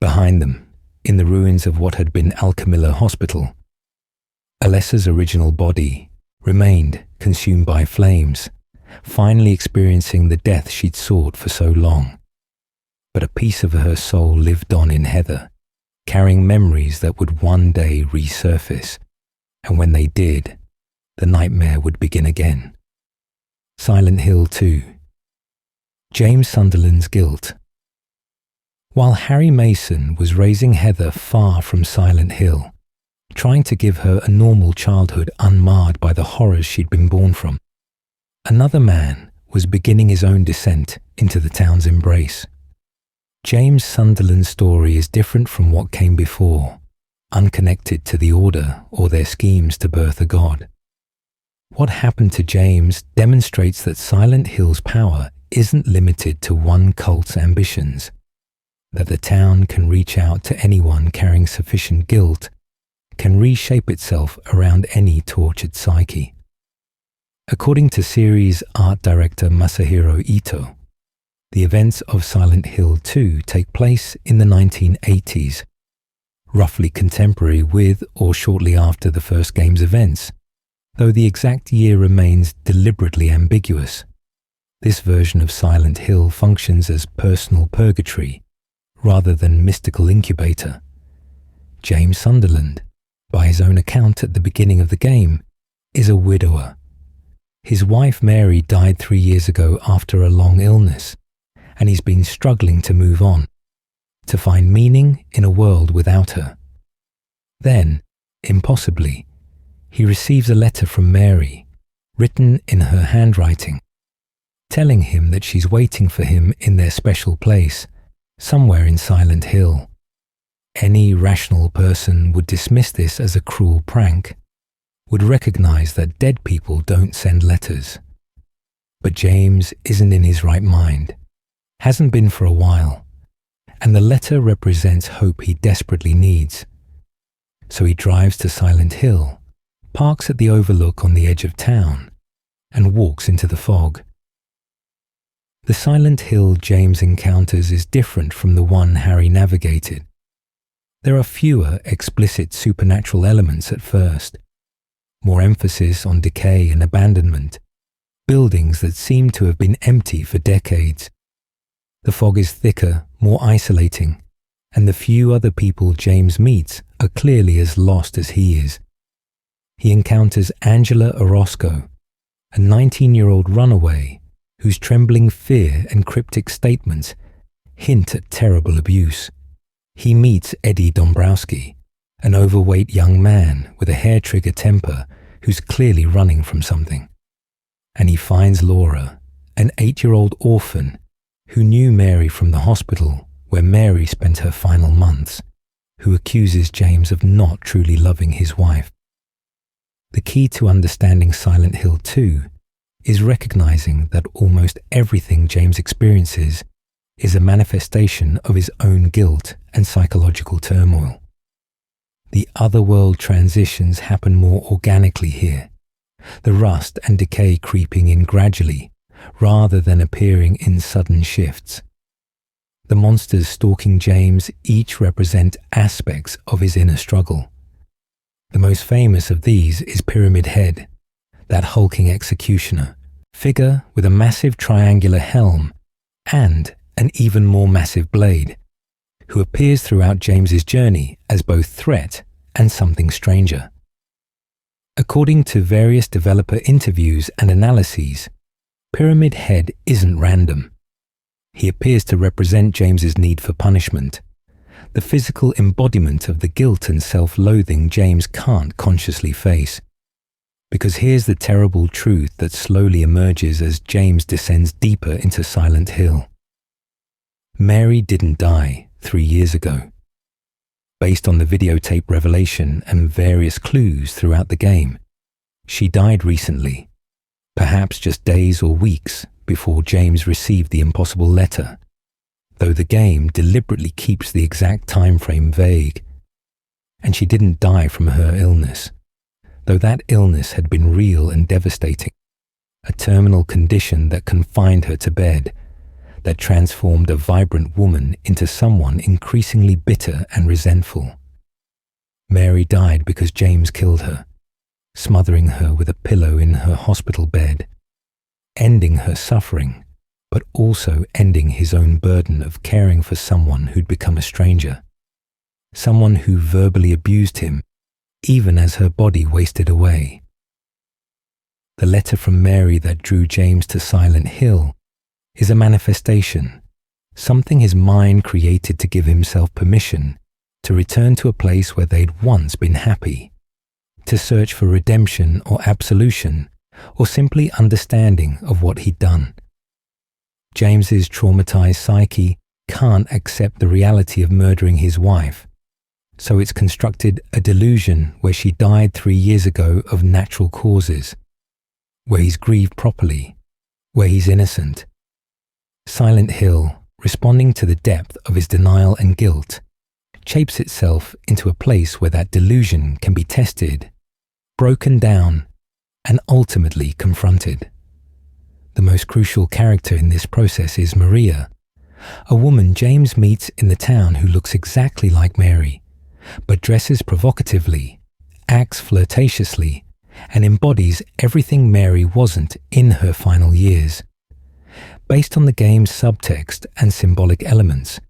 Behind them, in the ruins of what had been Alchemilla Hospital, Alessa's original body remained consumed by flames, finally experiencing the death she'd sought for so long. But a piece of her soul lived on in Heather, carrying memories that would one day resurface, and when they did, the nightmare would begin again. Silent Hill 2. James Sunderland's guilt. While Harry Mason was raising Heather far from Silent Hill, trying to give her a normal childhood unmarred by the horrors she'd been born from, another man was beginning his own descent into the town's embrace. James Sunderland's story is different from what came before, unconnected to the Order or their schemes to birth a god. What happened to James demonstrates that Silent Hill's power isn't limited to one cult's ambitions, that the town can reach out to anyone carrying sufficient guilt, can reshape itself around any tortured psyche. According to series art director Masahiro Ito, the events of Silent Hill 2 take place in the 1980s, roughly contemporary with or shortly after the first game's events, though the exact year remains deliberately ambiguous. This version of Silent Hill functions as personal purgatory rather than mystical incubator. James Sunderland, by his own account at the beginning of the game, is a widower. His wife Mary died 3 years ago after a long illness, and he's been struggling to move on, to find meaning in a world without her. Then, impossibly, he receives a letter from Mary, written in her handwriting, telling him that she's waiting for him in their special place, somewhere in Silent Hill. Any rational person would dismiss this as a cruel prank, would recognize that dead people don't send letters. But James isn't in his right mind, hasn't been for a while, and the letter represents hope he desperately needs. So he drives to Silent Hill, parks at the overlook on the edge of town, and walks into the fog. The Silent Hill James encounters is different from the one Harry navigated. There are fewer explicit supernatural elements at first, more emphasis on decay and abandonment, buildings that seem to have been empty for decades. The fog is thicker, more isolating, and the few other people James meets are clearly as lost as he is. He encounters Angela Orozco, a 19-year-old runaway whose trembling fear and cryptic statements hint at terrible abuse. He meets Eddie Dombrowski, an overweight young man with a hair-trigger temper who's clearly running from something. And he finds Laura, an 8-year-old orphan who knew Mary from the hospital where Mary spent her final months, who accuses James of not truly loving his wife. The key to understanding Silent Hill 2 is recognizing that almost everything James experiences is a manifestation of his own guilt and psychological turmoil. The otherworld transitions happen more organically here, the rust and decay creeping in gradually rather than appearing in sudden shifts. The monsters stalking James each represent aspects of his inner struggle. The most famous of these is Pyramid Head, that hulking executioner, figure with a massive triangular helm and an even more massive blade, who appears throughout James's journey as both threat and something stranger. According to various developer interviews and analyses, Pyramid Head isn't random. He appears to represent James's need for punishment, the physical embodiment of the guilt and self-loathing James can't consciously face. Because here's the terrible truth that slowly emerges as James descends deeper into Silent Hill. Mary didn't die 3 years ago. Based on the videotape revelation and various clues throughout the game, she died recently, perhaps just days or weeks before James received the impossible letter, though the game deliberately keeps the exact time frame vague. And she didn't die from her illness, though that illness had been real and devastating, a terminal condition that confined her to bed, that transformed a vibrant woman into someone increasingly bitter and resentful. Mary died because James killed her, smothering her with a pillow in her hospital bed, ending her suffering, but also ending his own burden of caring for someone who'd become a stranger, someone who verbally abused him, even as her body wasted away. The letter from Mary that drew James to Silent Hill is a manifestation, something his mind created to give himself permission to return to a place where they'd once been happy, to search for redemption or absolution, or simply understanding of what he'd done. James's traumatized psyche can't accept the reality of murdering his wife, so it's constructed a delusion where she died 3 years ago of natural causes, where he's grieved properly, where he's innocent. Silent Hill, responding to the depth of his denial and guilt, shapes itself into a place where that delusion can be tested, broken down, and ultimately confronted. The most crucial character in this process is Maria, a woman James meets in the town who looks exactly like Mary, but dresses provocatively, acts flirtatiously, and embodies everything Mary wasn't in her final years. Based on the game's subtext and symbolic elements,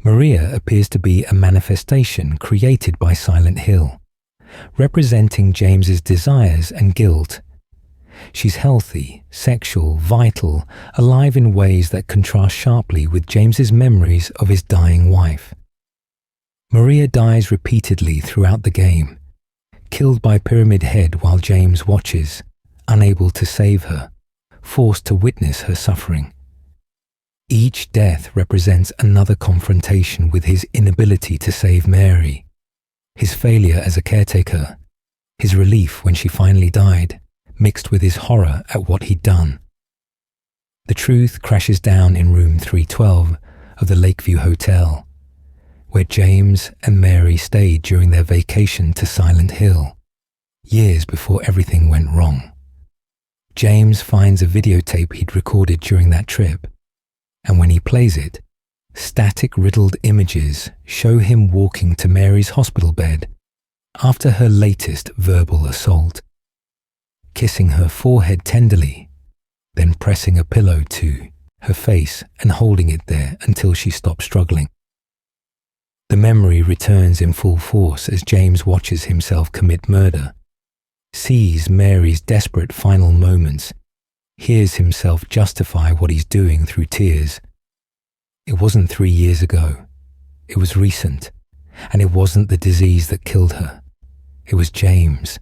Maria appears to be a manifestation created by Silent Hill, representing James's desires and guilt. She's healthy, sexual, vital, alive in ways that contrast sharply with James's memories of his dying wife. Maria dies repeatedly throughout the game, killed by Pyramid Head while James watches, unable to save her, forced to witness her suffering. Each death represents another confrontation with his inability to save Mary, his failure as a caretaker, his relief when she finally died, mixed with his horror at what he'd done. The truth crashes down in room 312 of the Lakeview Hotel, where James and Mary stayed during their vacation to Silent Hill, years before everything went wrong. James finds a videotape he'd recorded during that trip, and when he plays it, static-riddled images show him walking to Mary's hospital bed after her latest verbal assault, kissing her forehead tenderly, then pressing a pillow to her face and holding it there until she stopped struggling. The memory returns in full force as James watches himself commit murder, sees Mary's desperate final moments, hears himself justify what he's doing through tears. It wasn't 3 years ago. It was recent, and it wasn't the disease that killed her. It was James.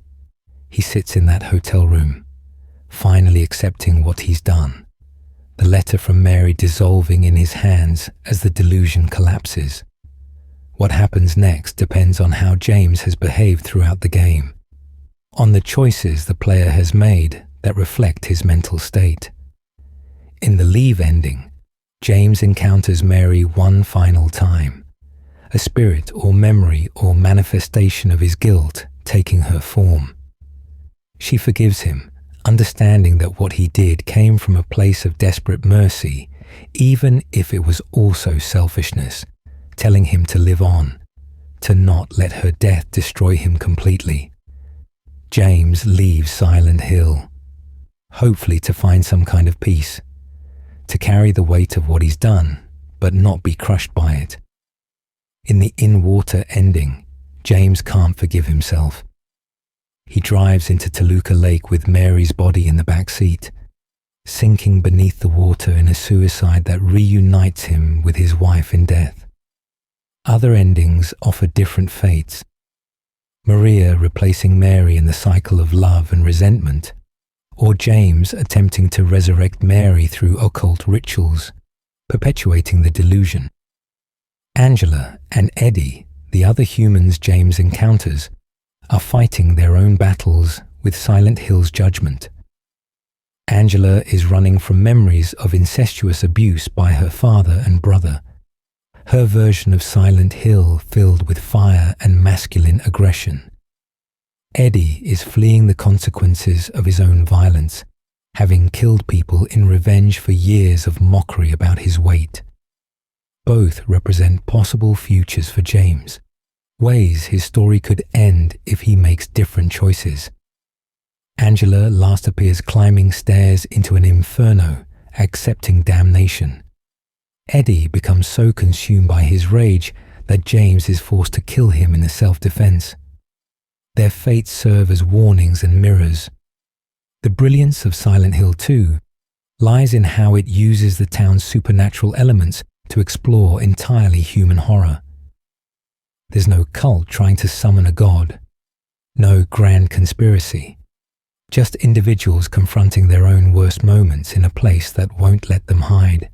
He sits in that hotel room, finally accepting what he's done, the letter from Mary dissolving in his hands as the delusion collapses. What happens next depends on how James has behaved throughout the game, on the choices the player has made that reflect his mental state. In the Leave ending, James encounters Mary one final time, a spirit or memory or manifestation of his guilt taking her form. She forgives him, understanding that what he did came from a place of desperate mercy, even if it was also selfishness, telling him to live on, to not let her death destroy him completely. James leaves Silent Hill, hopefully to find some kind of peace, to carry the weight of what he's done, but not be crushed by it. In the in-water ending, James can't forgive himself. He drives into Toluca Lake with Mary's body in the back seat, sinking beneath the water in a suicide that reunites him with his wife in death. Other endings offer different fates. Maria replacing Mary in the cycle of love and resentment, or James attempting to resurrect Mary through occult rituals, perpetuating the delusion. Angela and Eddie, the other humans James encounters, are fighting their own battles with Silent Hill's judgment. Angela is running from memories of incestuous abuse by her father and brother, her version of Silent Hill filled with fire and masculine aggression. Eddie is fleeing the consequences of his own violence, having killed people in revenge for years of mockery about his weight. Both represent possible futures for James, ways his story could end if he makes different choices. Angela last appears climbing stairs into an inferno, accepting damnation. Eddie becomes so consumed by his rage that James is forced to kill him in self-defense. Their fates serve as warnings and mirrors. The brilliance of Silent Hill 2 lies in how it uses the town's supernatural elements to explore entirely human horror. There's no cult trying to summon a god, no grand conspiracy, just individuals confronting their own worst moments in a place that won't let them hide.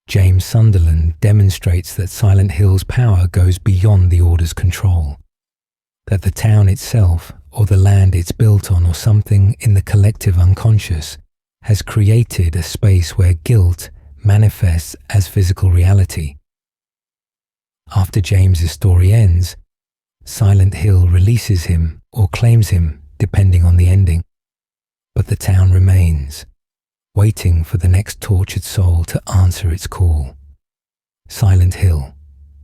James Sunderland demonstrates that Silent Hill's power goes beyond the Order's control, that the town itself, or the land it's built on, or something in the collective unconscious, has created a space where guilt manifests as physical reality. After James's story ends, Silent Hill releases him or claims him, depending on the ending. But the town remains, waiting for the next tortured soul to answer its call. Silent Hill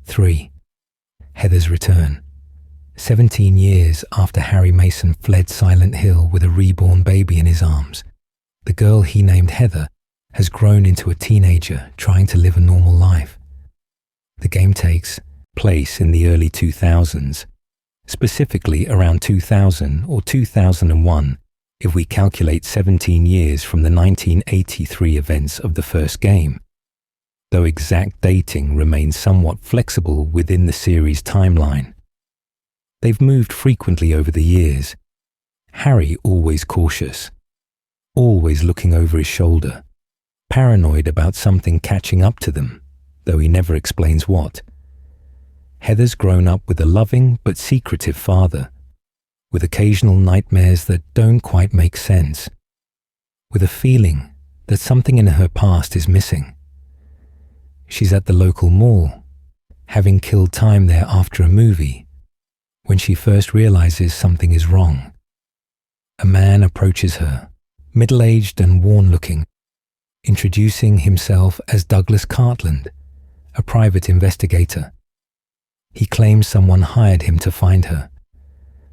3. Heather's Return. 17 years after Harry Mason fled Silent Hill with a reborn baby in his arms, the girl he named Heather has grown into a teenager trying to live a normal life. The game takes place in the early 2000s, specifically around 2000 or 2001 if we calculate 17 years from the 1983 events of the first game, though exact dating remains somewhat flexible within the series' timeline. They've moved frequently over the years. Harry always cautious, always looking over his shoulder, paranoid about something catching up to them, though he never explains what. Heather's grown up with a loving but secretive father, with occasional nightmares that don't quite make sense, with a feeling that something in her past is missing. She's at the local mall, having killed time there after a movie, when she first realizes something is wrong. A man approaches her, middle-aged and worn-looking, introducing himself as Douglas Cartland, a private investigator. He claims someone hired him to find her,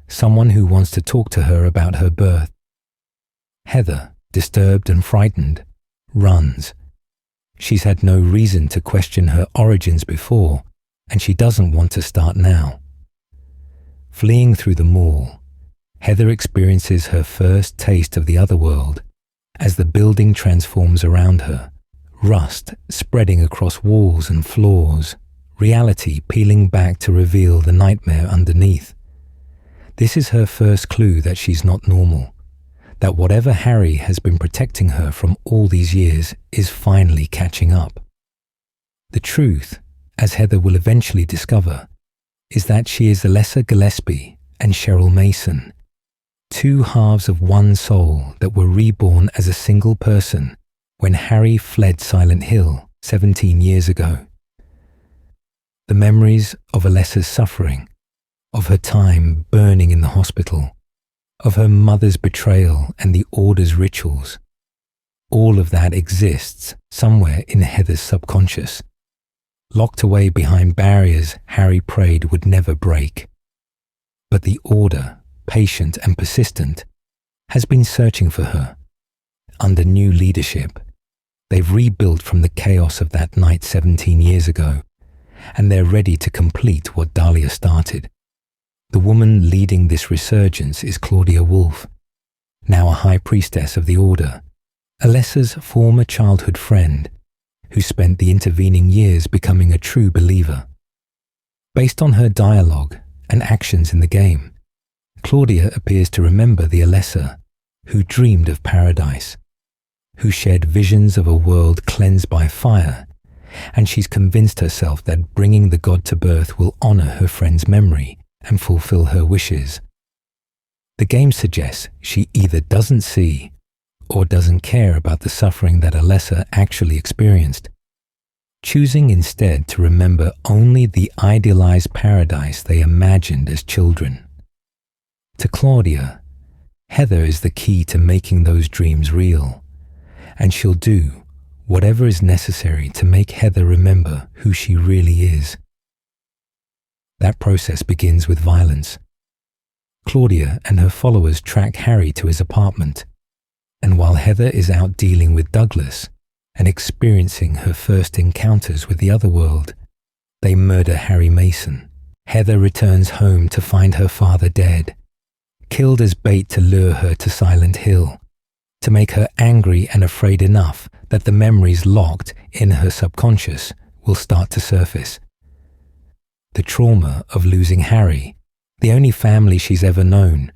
someone who wants to talk to her about her birth. Heather, disturbed and frightened, runs. She's had no reason to question her origins before, and she doesn't want to start now. Fleeing through the mall, Heather experiences her first taste of the other world as the building transforms around her, rust spreading across walls and floors, reality peeling back to reveal the nightmare underneath. This is her first clue that she's not normal, that whatever Harry has been protecting her from all these years is finally catching up. The truth, as Heather will eventually discover, is that she is Alessa Gillespie and Cheryl Mason, two halves of one soul that were reborn as a single person when Harry fled Silent Hill 17 years ago. The memories of Alessa's suffering, of her time burning in the hospital, of her mother's betrayal and the Order's rituals, all of that exists somewhere in Heather's subconscious, locked away behind barriers Harry prayed would never break. But the Order, patient and persistent, has been searching for her. Under new leadership, they've rebuilt from the chaos of that night 17 years ago, and they're ready to complete what Dahlia started. The woman leading this resurgence is Claudia Wolf, now a high priestess of the Order, Alessa's former childhood friend, who spent the intervening years becoming a true believer. Based on her dialogue and actions in the game, Claudia appears to remember the Alessa who dreamed of paradise, who shared visions of a world cleansed by fire, and she's convinced herself that bringing the god to birth will honor her friend's memory and fulfill her wishes. The game suggests she either doesn't see or doesn't care about the suffering that Alessa actually experienced, choosing instead to remember only the idealized paradise they imagined as children. To Claudia, Heather is the key to making those dreams real, and she'll do whatever is necessary to make Heather remember who she really is. That process begins with violence. Claudia and her followers track Harry to his apartment, and while Heather is out dealing with Douglas and experiencing her first encounters with the other world, they murder Harry Mason. Heather returns home to find her father dead, killed as bait to lure her to Silent Hill, to make her angry and afraid enough that the memories locked in her subconscious will start to surface. The trauma of losing Harry, the only family she's ever known,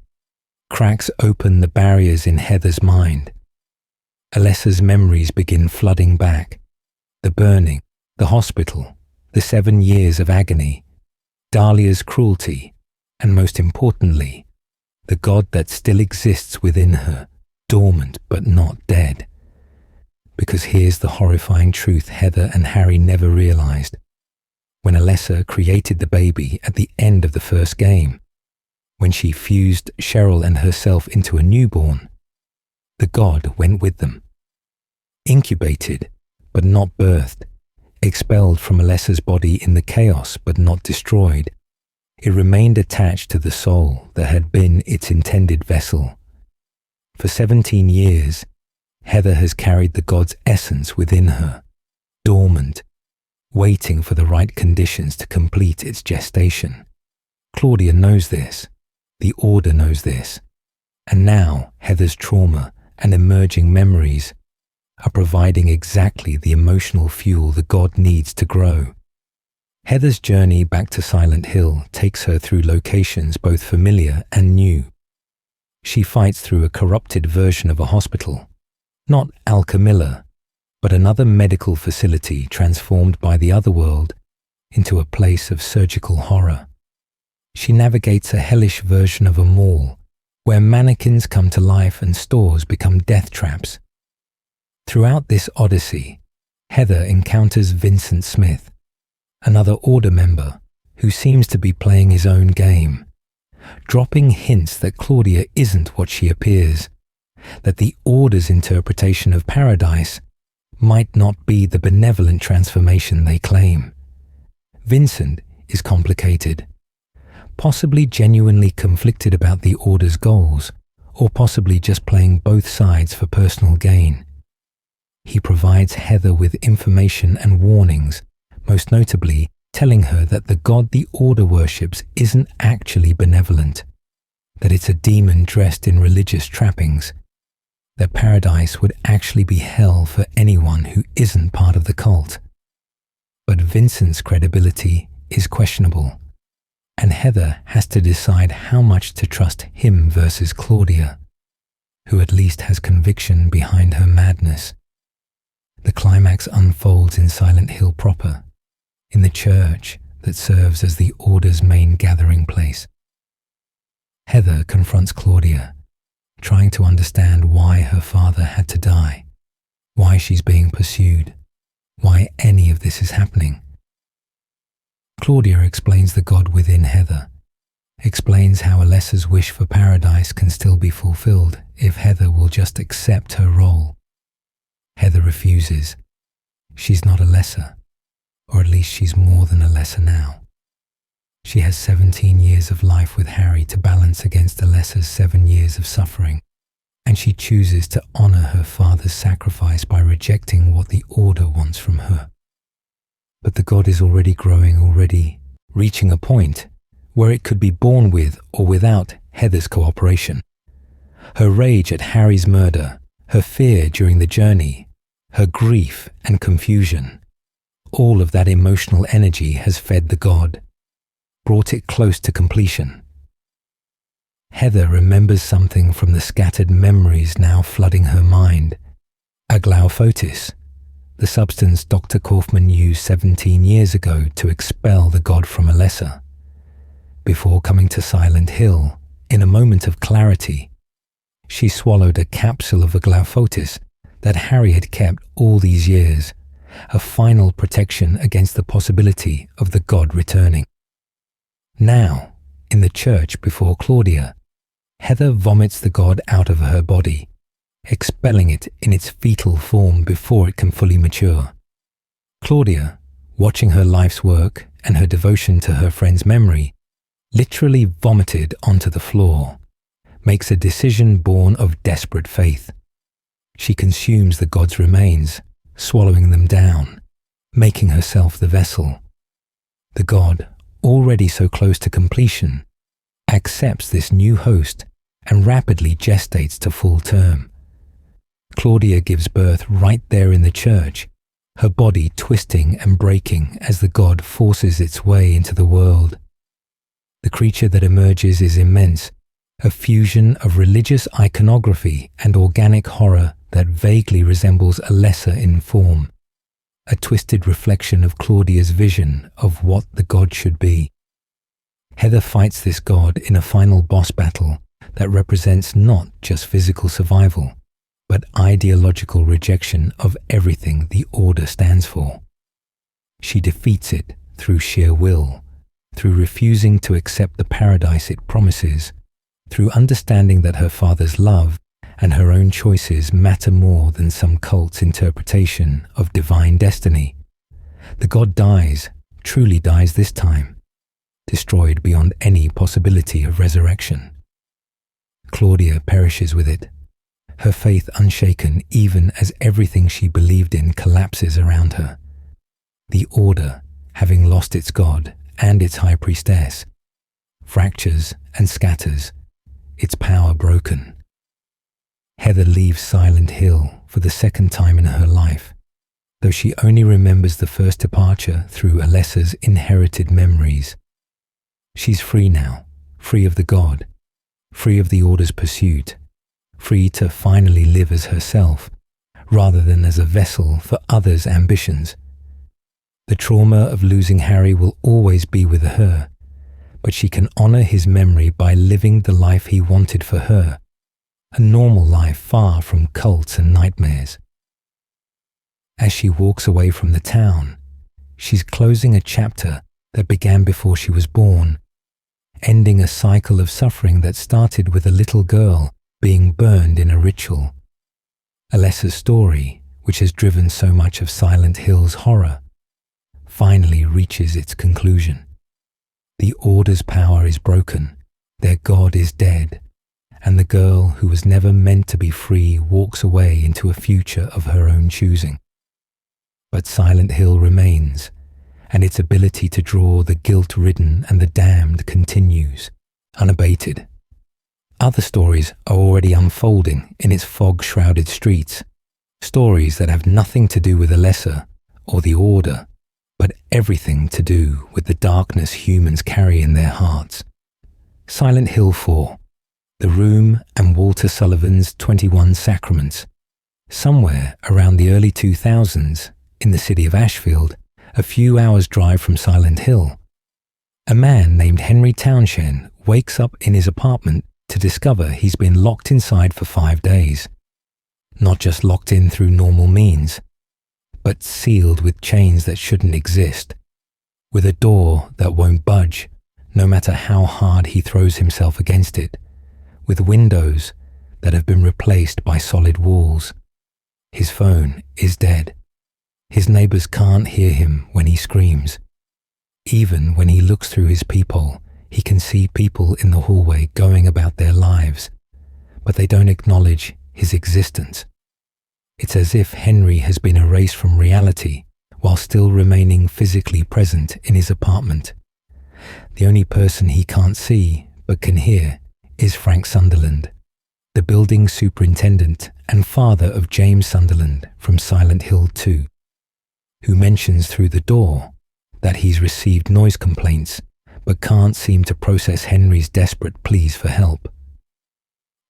cracks open the barriers in Heather's mind. Alessa's memories begin flooding back. The burning, the hospital, the 7 years of agony, Dahlia's cruelty, and most importantly, the god that still exists within her, dormant but not dead. Because here's the horrifying truth Heather and Harry never realized. When Alessa created the baby at the end of the first game, when she fused Cheryl and herself into a newborn, the god went with them. Incubated, but not birthed, expelled from Alessa's body in the chaos but not destroyed, it remained attached to the soul that had been its intended vessel. For 17 years, Heather has carried the god's essence within her, dormant, waiting for the right conditions to complete its gestation. Claudia knows this, the Order knows this, and now Heather's trauma and emerging memories are providing exactly the emotional fuel the god needs to grow. Heather's journey back to Silent Hill takes her through locations both familiar and new. She fights through a corrupted version of a hospital, not Alchemilla, but another medical facility transformed by the otherworld into a place of surgical horror. She navigates a hellish version of a mall where mannequins come to life and stores become death traps. Throughout this odyssey, Heather encounters Vincent Smith, another Order member who seems to be playing his own game, dropping hints that Claudia isn't what she appears, that the Order's interpretation of paradise might not be the benevolent transformation they claim. Vincent is complicated, possibly genuinely conflicted about the Order's goals, or possibly just playing both sides for personal gain. He provides Heather with information and warnings, most notably telling her that the god the Order worships isn't actually benevolent, that it's a demon dressed in religious trappings, that paradise would actually be hell for anyone who isn't part of the cult. But Vincent's credibility is questionable, and Heather has to decide how much to trust him versus Claudia, who at least has conviction behind her madness. The climax unfolds in Silent Hill proper, in the church that serves as the Order's main gathering place. Heather confronts Claudia, trying to understand why her father had to die, why she's being pursued, why any of this is happening. Claudia explains the god within Heather, explains how Alessa's wish for paradise can still be fulfilled if Heather will just accept her role. Heather refuses. She's not Alessa, or at least she's more than Alessa now. She has 17 years of life with Harry to balance against Alessa's 7 years of suffering, and she chooses to honor her father's sacrifice by rejecting what the Order wants from her. But the god is already growing, already reaching a point where it could be born with or without Heather's cooperation. Her rage at Harry's murder her fear during the journey, her grief and confusion. All of that emotional energy has fed the god, brought it close to completion. Heather remembers something from the scattered memories now flooding her mind. Aglaophotis, the substance Dr. Kaufman used 17 years ago to expel the god from Alessa. Before coming to Silent Hill, in a moment of clarity, she swallowed a capsule of Aglaophotis that Harry had kept all these years, a final protection against the possibility of the god returning. Now, in the church before Claudia, Heather vomits the god out of her body, expelling it in its fetal form before it can fully mature. Claudia, watching her life's work and her devotion to her friend's memory, literally vomited onto the floor, makes a decision born of desperate faith. She consumes the god's remains, swallowing them down, making herself the vessel. The god, already so close to completion, accepts this new host and rapidly gestates to full term. Claudia gives birth right there in the church, her body twisting and breaking as the god forces its way into the world. The creature that emerges is immense, a fusion of religious iconography and organic horror that vaguely resembles Alessa in form, a twisted reflection of Claudia's vision of what the god should be. Heather fights this god in a final boss battle that represents not just physical survival, but ideological rejection of everything the Order stands for. She defeats it through sheer will, through refusing to accept the paradise it promises, through understanding that her father's love and her own choices matter more than some cult's interpretation of divine destiny. The god dies, truly dies this time, destroyed beyond any possibility of resurrection. Claudia perishes with it, her faith unshaken even as everything she believed in collapses around her. The Order, having lost its god and its high priestess, fractures and scatters, its power broken. Heather leaves Silent Hill for the second time in her life, though she only remembers the first departure through Alessa's inherited memories. She's free now, free of the god, free of the Order's pursuit, free to finally live as herself, rather than as a vessel for others' ambitions. The trauma of losing Harry will always be with her, but she can honor his memory by living the life he wanted for her, a normal life far from cults and nightmares. As she walks away from the town, she's closing a chapter that began before she was born, ending a cycle of suffering that started with a little girl being burned in a ritual. Alessa's story, which has driven so much of Silent Hill's horror, finally reaches its conclusion. The Order's power is broken, their god is dead, and the girl who was never meant to be free walks away into a future of her own choosing. But Silent Hill remains, and its ability to draw the guilt-ridden and the damned continues, unabated. Other stories are already unfolding in its fog-shrouded streets, stories that have nothing to do with Alessa or the Order, but everything to do with the darkness humans carry in their hearts. Silent Hill 4, The Room and Walter Sullivan's 21 Sacraments. Somewhere around the early 2000s, in the city of Ashfield, a few hours' drive from Silent Hill, a man named Henry Townshend wakes up in his apartment to discover he's been locked inside for 5 days. Not just locked in through normal means, but sealed with chains that shouldn't exist, with a door that won't budge, no matter how hard he throws himself against it, with windows that have been replaced by solid walls. His phone is dead. His neighbors can't hear him when he screams. Even when he looks through his peephole, he can see people in the hallway going about their lives, but they don't acknowledge his existence. It's as if Henry has been erased from reality while still remaining physically present in his apartment. The only person he can't see but can hear is Frank Sunderland, the building superintendent and father of James Sunderland from Silent Hill 2, who mentions through the door that he's received noise complaints but can't seem to process Henry's desperate pleas for help.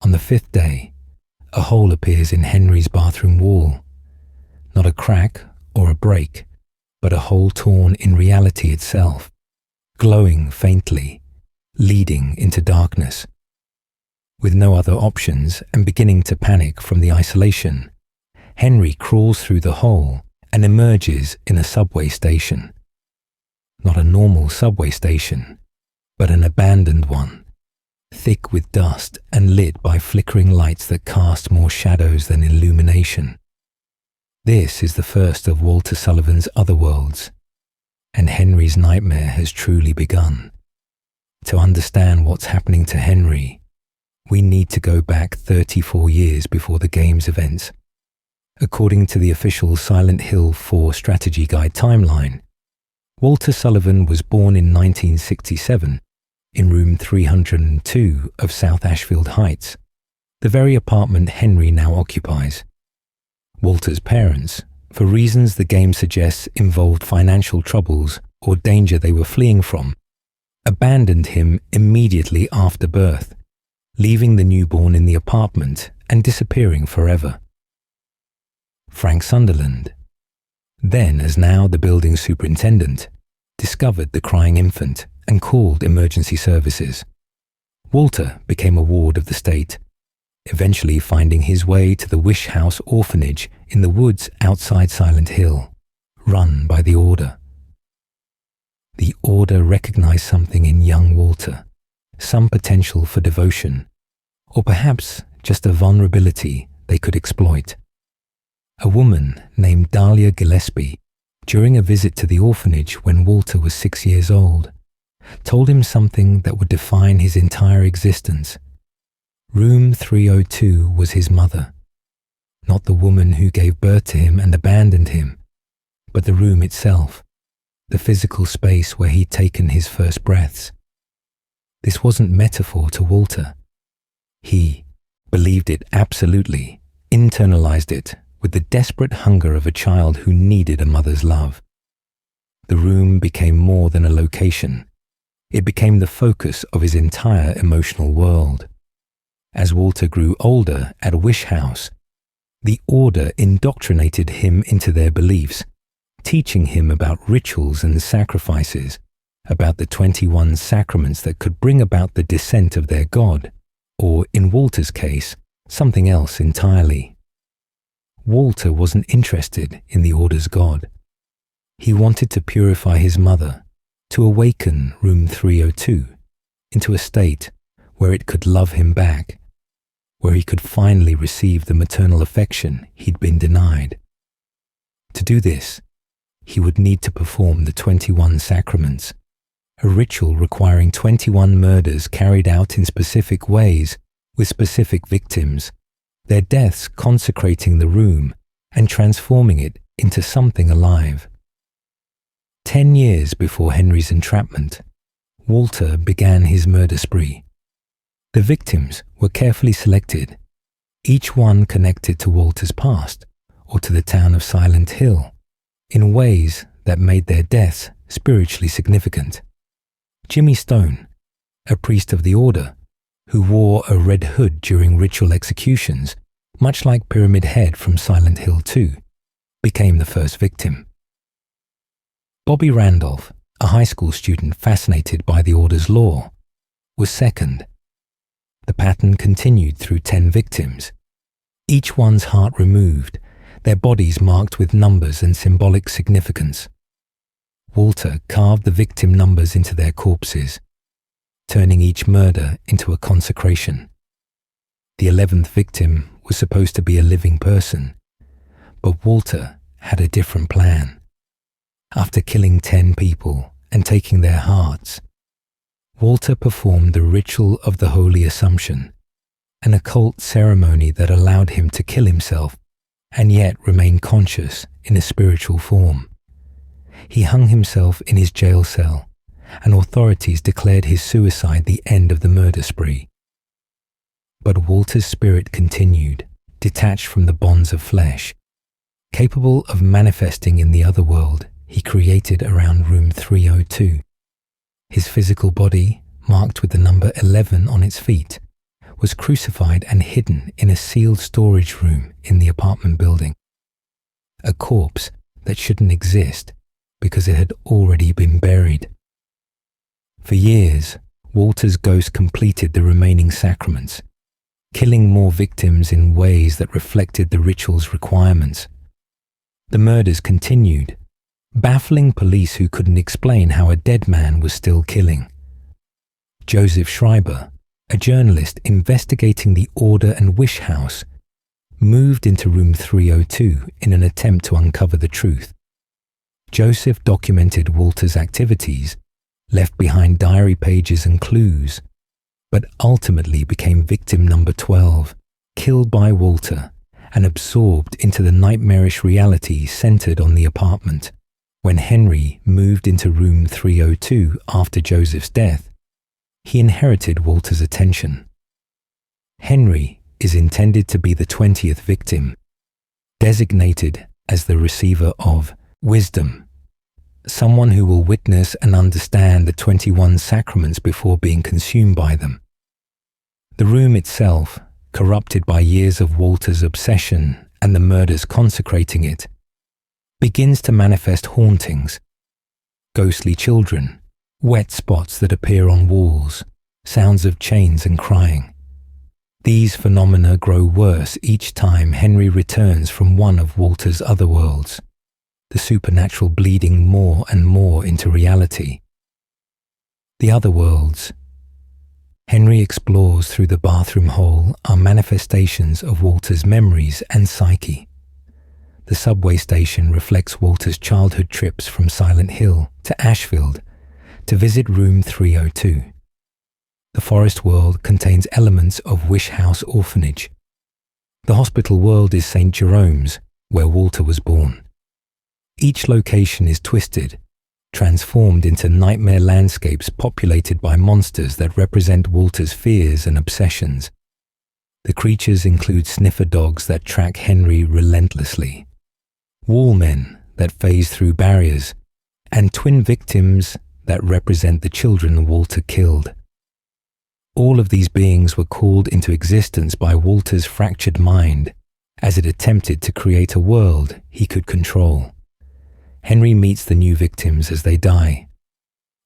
On the 5th day, a hole appears in Henry's bathroom wall. Not a crack or a break, but a hole torn in reality itself, glowing faintly, leading into darkness. With no other options and beginning to panic from the isolation, Henry crawls through the hole and emerges in a subway station. Not a normal subway station, but an abandoned one, thick with dust and lit by flickering lights that cast more shadows than illumination. This is the first of Walter Sullivan's other worlds, and Henry's nightmare has truly begun. To understand what's happening to Henry, we need to go back 34 years before the game's events. According to the official Silent Hill 4 strategy guide timeline, Walter Sullivan was born in 1967 in room 302 of South Ashfield Heights, the very apartment Henry now occupies. Walter's parents, for reasons the game suggests involved financial troubles or danger they were fleeing from, abandoned him immediately after birth, leaving the newborn in the apartment and disappearing forever. Frank Sunderland, then as now the building superintendent, discovered the crying infant and called emergency services. Walter became a ward of the state, eventually finding his way to the Wish House orphanage in the woods outside Silent Hill, run by the Order. The Order recognized something in young Walter, some potential for devotion, or perhaps just a vulnerability they could exploit. A woman named Dahlia Gillespie, during a visit to the orphanage when Walter was 6 years old, told him something that would define his entire existence. Room 302 was his mother, not the woman who gave birth to him and abandoned him, but the room itself, the physical space where he'd taken his first breaths. This wasn't metaphor to Walter. He believed it absolutely, internalized it with the desperate hunger of a child who needed a mother's love. The room became more than a location. It became the focus of his entire emotional world. As Walter grew older at Wish House, the Order indoctrinated him into their beliefs, teaching him about rituals and sacrifices, about the 21 sacraments that could bring about the descent of their God, or in Walter's case, something else entirely. Walter wasn't interested in the Order's God. He wanted to purify his mother, to awaken room 302 into a state where it could love him back, where he could finally receive the maternal affection he'd been denied. To do this, he would need to perform the 21 sacraments, a ritual requiring 21 murders carried out in specific ways with specific victims, their deaths consecrating the room and transforming it into something alive. 10 years before Henry's entrapment, Walter began his murder spree. The victims were carefully selected, each one connected to Walter's past or to the town of Silent Hill, in ways that made their deaths spiritually significant. Jimmy Stone, a priest of the Order, who wore a red hood during ritual executions, much like Pyramid Head from Silent Hill 2, became the first victim. Bobby Randolph, a high school student fascinated by the Order's law, was second. The pattern continued through 10 victims, each one's heart removed, their bodies marked with numbers and symbolic significance. Walter carved the victim numbers into their corpses, turning each murder into a consecration. The 11th victim was supposed to be a living person, but Walter had a different plan. After killing 10 people and taking their hearts, Walter performed the ritual of the Holy Assumption, an occult ceremony that allowed him to kill himself and yet remain conscious in a spiritual form. He hung himself in his jail cell, and authorities declared his suicide the end of the murder spree. But Walter's spirit continued, detached from the bonds of flesh. Capable of manifesting in the other world, he created around room 302. His physical body, marked with the number 11 on its feet, was crucified and hidden in a sealed storage room in the apartment building. A corpse that shouldn't exist because it had already been buried. For years, Walter's ghost completed the remaining sacraments, killing more victims in ways that reflected the ritual's requirements. The murders continued, baffling police who couldn't explain how a dead man was still killing. Joseph Schreiber, a journalist investigating the Order and Wish House, moved into room 302 in an attempt to uncover the truth. Joseph documented Walter's activities, left behind diary pages and clues, but ultimately became victim number 12, killed by Walter and absorbed into the nightmarish reality centered on the apartment. When Henry moved into room 302 after Joseph's death, he inherited Walter's attention. Henry is intended to be the 20th victim, designated as the receiver of wisdom, someone who will witness and understand the 21 sacraments before being consumed by them. The room itself, corrupted by years of Walter's obsession and the murders consecrating it, begins to manifest hauntings, ghostly children, wet spots that appear on walls, sounds of chains and crying. These phenomena grow worse each time Henry returns from one of Walter's other worlds, the supernatural bleeding more and more into reality. The other worlds Henry explores through the bathroom hole are manifestations of Walter's memories and psyche. The subway station reflects Walter's childhood trips from Silent Hill to Ashfield to visit room 302. The forest world contains elements of Wish House Orphanage. The hospital world is St. Jerome's, where Walter was born. Each location is twisted, transformed into nightmare landscapes populated by monsters that represent Walter's fears and obsessions. The creatures include sniffer dogs that track Henry relentlessly, wall men that phase through barriers, and twin victims that represent the children Walter killed. All of these beings were called into existence by Walter's fractured mind as it attempted to create a world he could control. Henry meets the new victims as they die.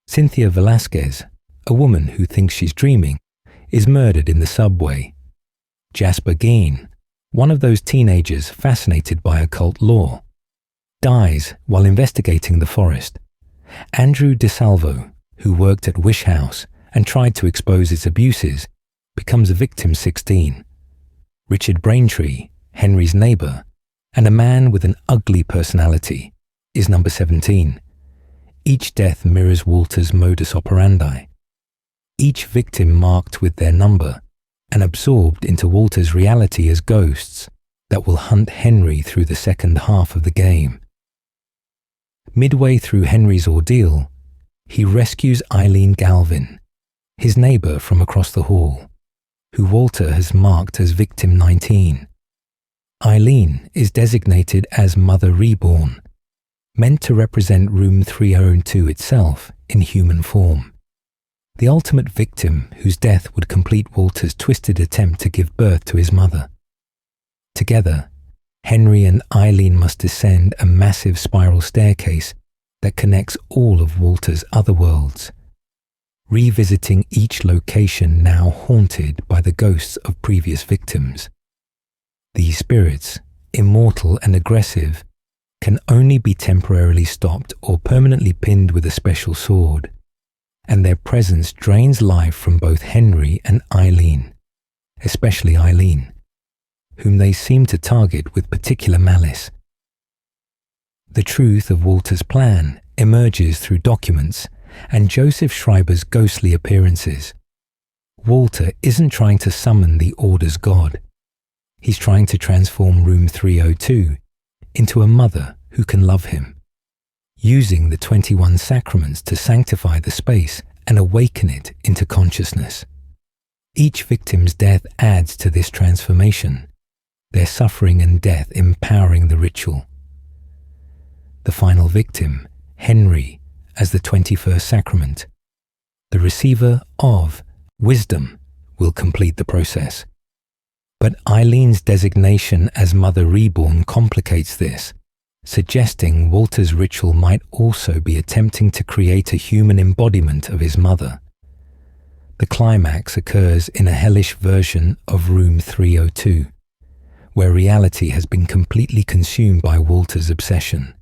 Cynthia Velasquez, a woman who thinks she's dreaming, is murdered in the subway. Jasper Gein, one of those teenagers fascinated by occult lore, dies while investigating the forest. Andrew DeSalvo, who worked at Wish House and tried to expose its abuses, becomes a victim 16. Richard Braintree, Henry's neighbor, and a man with an ugly personality, is number 17. Each death mirrors Walter's modus operandi. Each victim marked with their number and absorbed into Walter's reality as ghosts that will hunt Henry through the second half of the game. Midway through Henry's ordeal, he rescues Eileen Galvin, his neighbor from across the hall, who Walter has marked as victim 19. Eileen is designated as Mother Reborn, meant to represent room 302 itself in human form, the ultimate victim whose death would complete Walter's twisted attempt to give birth to his mother. Together, Henry and Eileen must descend a massive spiral staircase that connects all of Walter's other worlds, revisiting each location now haunted by the ghosts of previous victims. These spirits, immortal and aggressive, can only be temporarily stopped or permanently pinned with a special sword, and their presence drains life from both Henry and Eileen, especially Eileen, whom they seem to target with particular malice. The truth of Walter's plan emerges through documents and Joseph Schreiber's ghostly appearances. Walter isn't trying to summon the Order's God. He's trying to transform room 302 into a mother who can love him, using the 21 sacraments to sanctify the space and awaken it into consciousness. Each victim's death adds to this transformation, their suffering and death empowering the ritual. The final victim, Henry, as the 21st sacrament, the receiver of wisdom, will complete the process. But Eileen's designation as Mother Reborn complicates this, suggesting Walter's ritual might also be attempting to create a human embodiment of his mother. The climax occurs in a hellish version of Room 302, where reality has been completely consumed by Walter's obsession.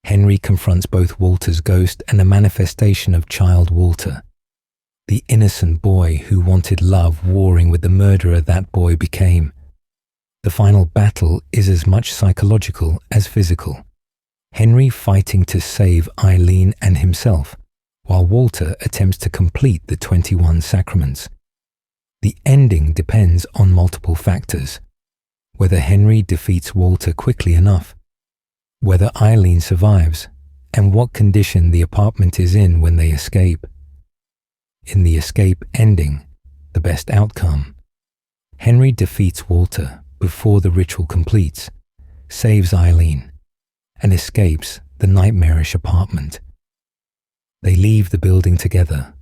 Henry confronts both Walter's ghost and a manifestation of child Walter, the innocent boy who wanted love warring with the murderer that boy became. The final battle is as much psychological as physical. Henry fighting to save Eileen and himself, while Walter attempts to complete the 21 sacraments. The ending depends on multiple factors: whether Henry defeats Walter quickly enough, whether Eileen survives, and what condition the apartment is in when they escape. In the escape ending, the best outcome, Henry defeats Walter before the ritual completes, saves Eileen, and escapes the nightmarish apartment. They leave the building together,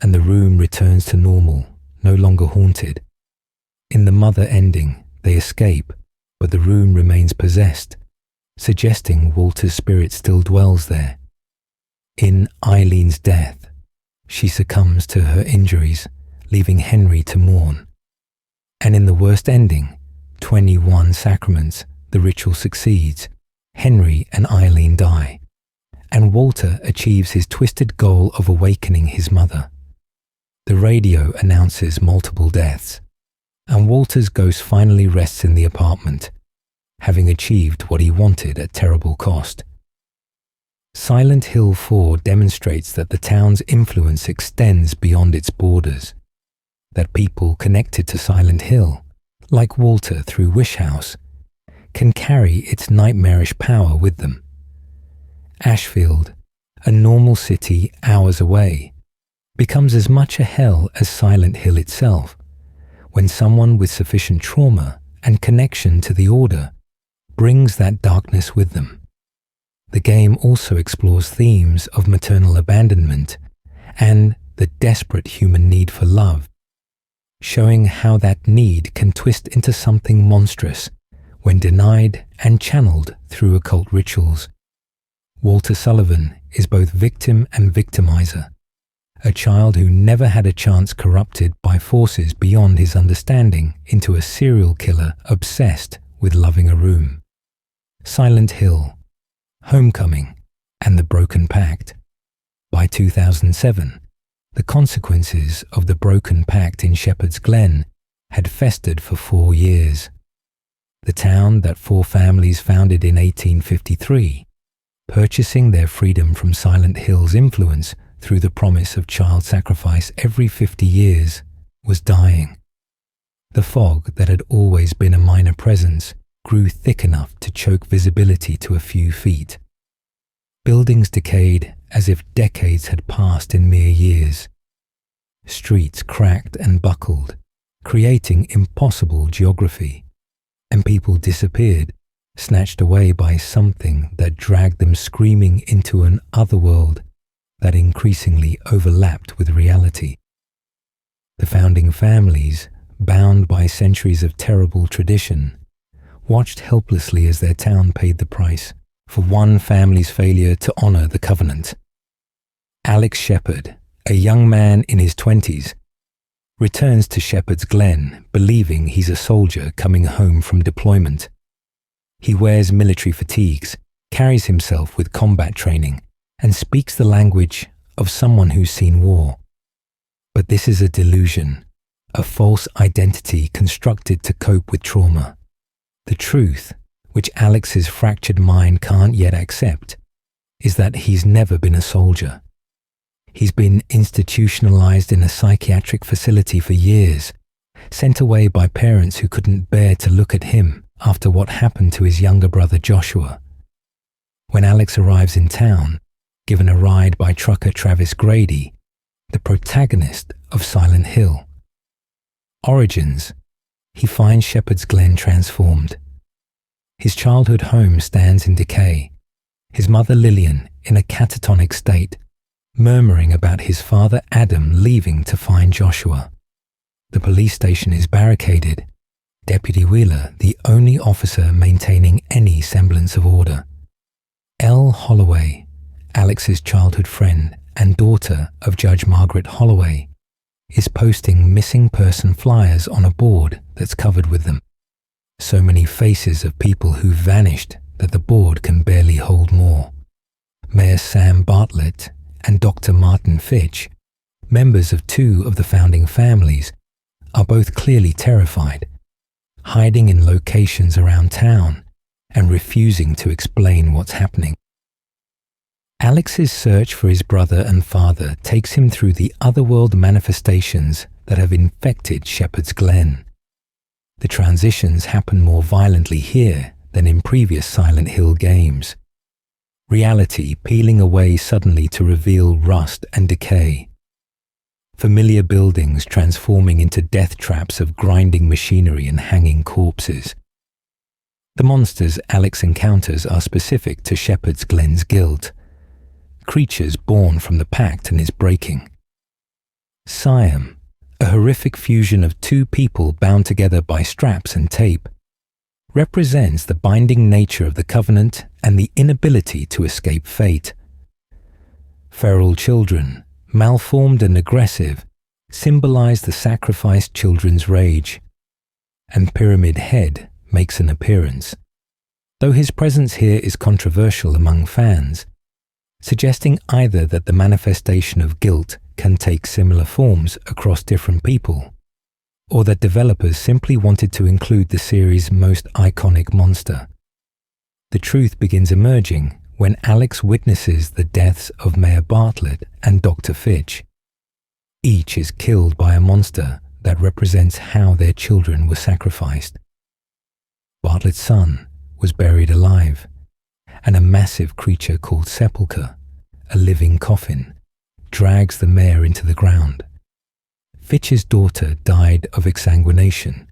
and the room returns to normal, no longer haunted. In the mother ending, they escape, but the room remains possessed, suggesting Walter's spirit still dwells there. In Eileen's death, she succumbs to her injuries, leaving Henry to mourn. And in the worst ending, 21 sacraments, the ritual succeeds. Henry and Eileen die, and Walter achieves his twisted goal of awakening his mother. The radio announces multiple deaths, and Walter's ghost finally rests in the apartment, having achieved what he wanted at terrible cost. Silent Hill 4 demonstrates that the town's influence extends beyond its borders, that people connected to Silent Hill, like Walter through Wish House, can carry its nightmarish power with them. Ashfield, a normal city hours away, becomes as much a hell as Silent Hill itself, when someone with sufficient trauma and connection to the Order brings that darkness with them. The game also explores themes of maternal abandonment and the desperate human need for love, showing how that need can twist into something monstrous when denied and channeled through occult rituals. Walter Sullivan is both victim and victimizer, a child who never had a chance corrupted by forces beyond his understanding into a serial killer obsessed with loving a room. Silent Hill, Homecoming, and The Broken Pact. By 2007, the consequences of the broken pact in Shepherd's Glen had festered for 4 years. The town that 4 families founded in 1853, purchasing their freedom from Silent Hill's influence through the promise of child sacrifice every 50 years, was dying. The fog that had always been a minor presence grew thick enough to choke visibility to a few feet. Buildings decayed as if decades had passed in mere years. Streets cracked and buckled, creating impossible geography, and people disappeared, snatched away by something that dragged them screaming into an otherworld that increasingly overlapped with reality. The founding families, bound by centuries of terrible tradition, watched helplessly as their town paid the price for one family's failure to honor the covenant. Alex Shepherd, a young man in his 20s, returns to Shepherd's Glen believing he's a soldier coming home from deployment. He wears military fatigues, carries himself with combat training, and speaks the language of someone who's seen war. But this is a delusion, a false identity constructed to cope with trauma. The truth, which Alex's fractured mind can't yet accept, is that he's never been a soldier. He's been institutionalized in a psychiatric facility for years, sent away by parents who couldn't bear to look at him after what happened to his younger brother Joshua. When Alex arrives in town, given a ride by trucker Travis Grady, the protagonist of Silent Hill, Origins, he finds Shepherd's Glen transformed. His childhood home stands in decay, his mother Lillian in a catatonic state, murmuring about his father Adam leaving to find Joshua. The police station is barricaded, Deputy Wheeler the only officer maintaining any semblance of order. Elle Holloway, Alex's childhood friend and daughter of Judge Margaret Holloway, is posting missing person flyers on a board that's covered with them. So many faces of people who vanished that the board can barely hold more. Mayor Sam Bartlett and Dr. Martin Fitch, members of two of the founding families, are both clearly terrified, hiding in locations around town and refusing to explain what's happening. Alex's search for his brother and father takes him through the otherworld manifestations that have infected Shepherd's Glen. The transitions happen more violently here than in previous Silent Hill games. Reality peeling away suddenly to reveal rust and decay. Familiar buildings transforming into death traps of grinding machinery and hanging corpses. The monsters Alex encounters are specific to Shepherd's Glen's guild. Creatures born from the pact and his breaking. Siam, a horrific fusion of two people bound together by straps and tape, represents the binding nature of the covenant and the inability to escape fate. Feral children, malformed and aggressive, symbolize the sacrificed children's rage, and Pyramid Head makes an appearance, though his presence here is controversial among fans, suggesting either that the manifestation of guilt can take similar forms across different people, or that developers simply wanted to include the series' most iconic monster. The truth begins emerging when Alex witnesses the deaths of Mayor Bartlett and Dr. Fitch. Each is killed by a monster that represents how their children were sacrificed. Bartlett's son was buried alive, and a massive creature called Sepulchre, a living coffin, drags the mayor into the ground. Fitch's daughter died of exsanguination,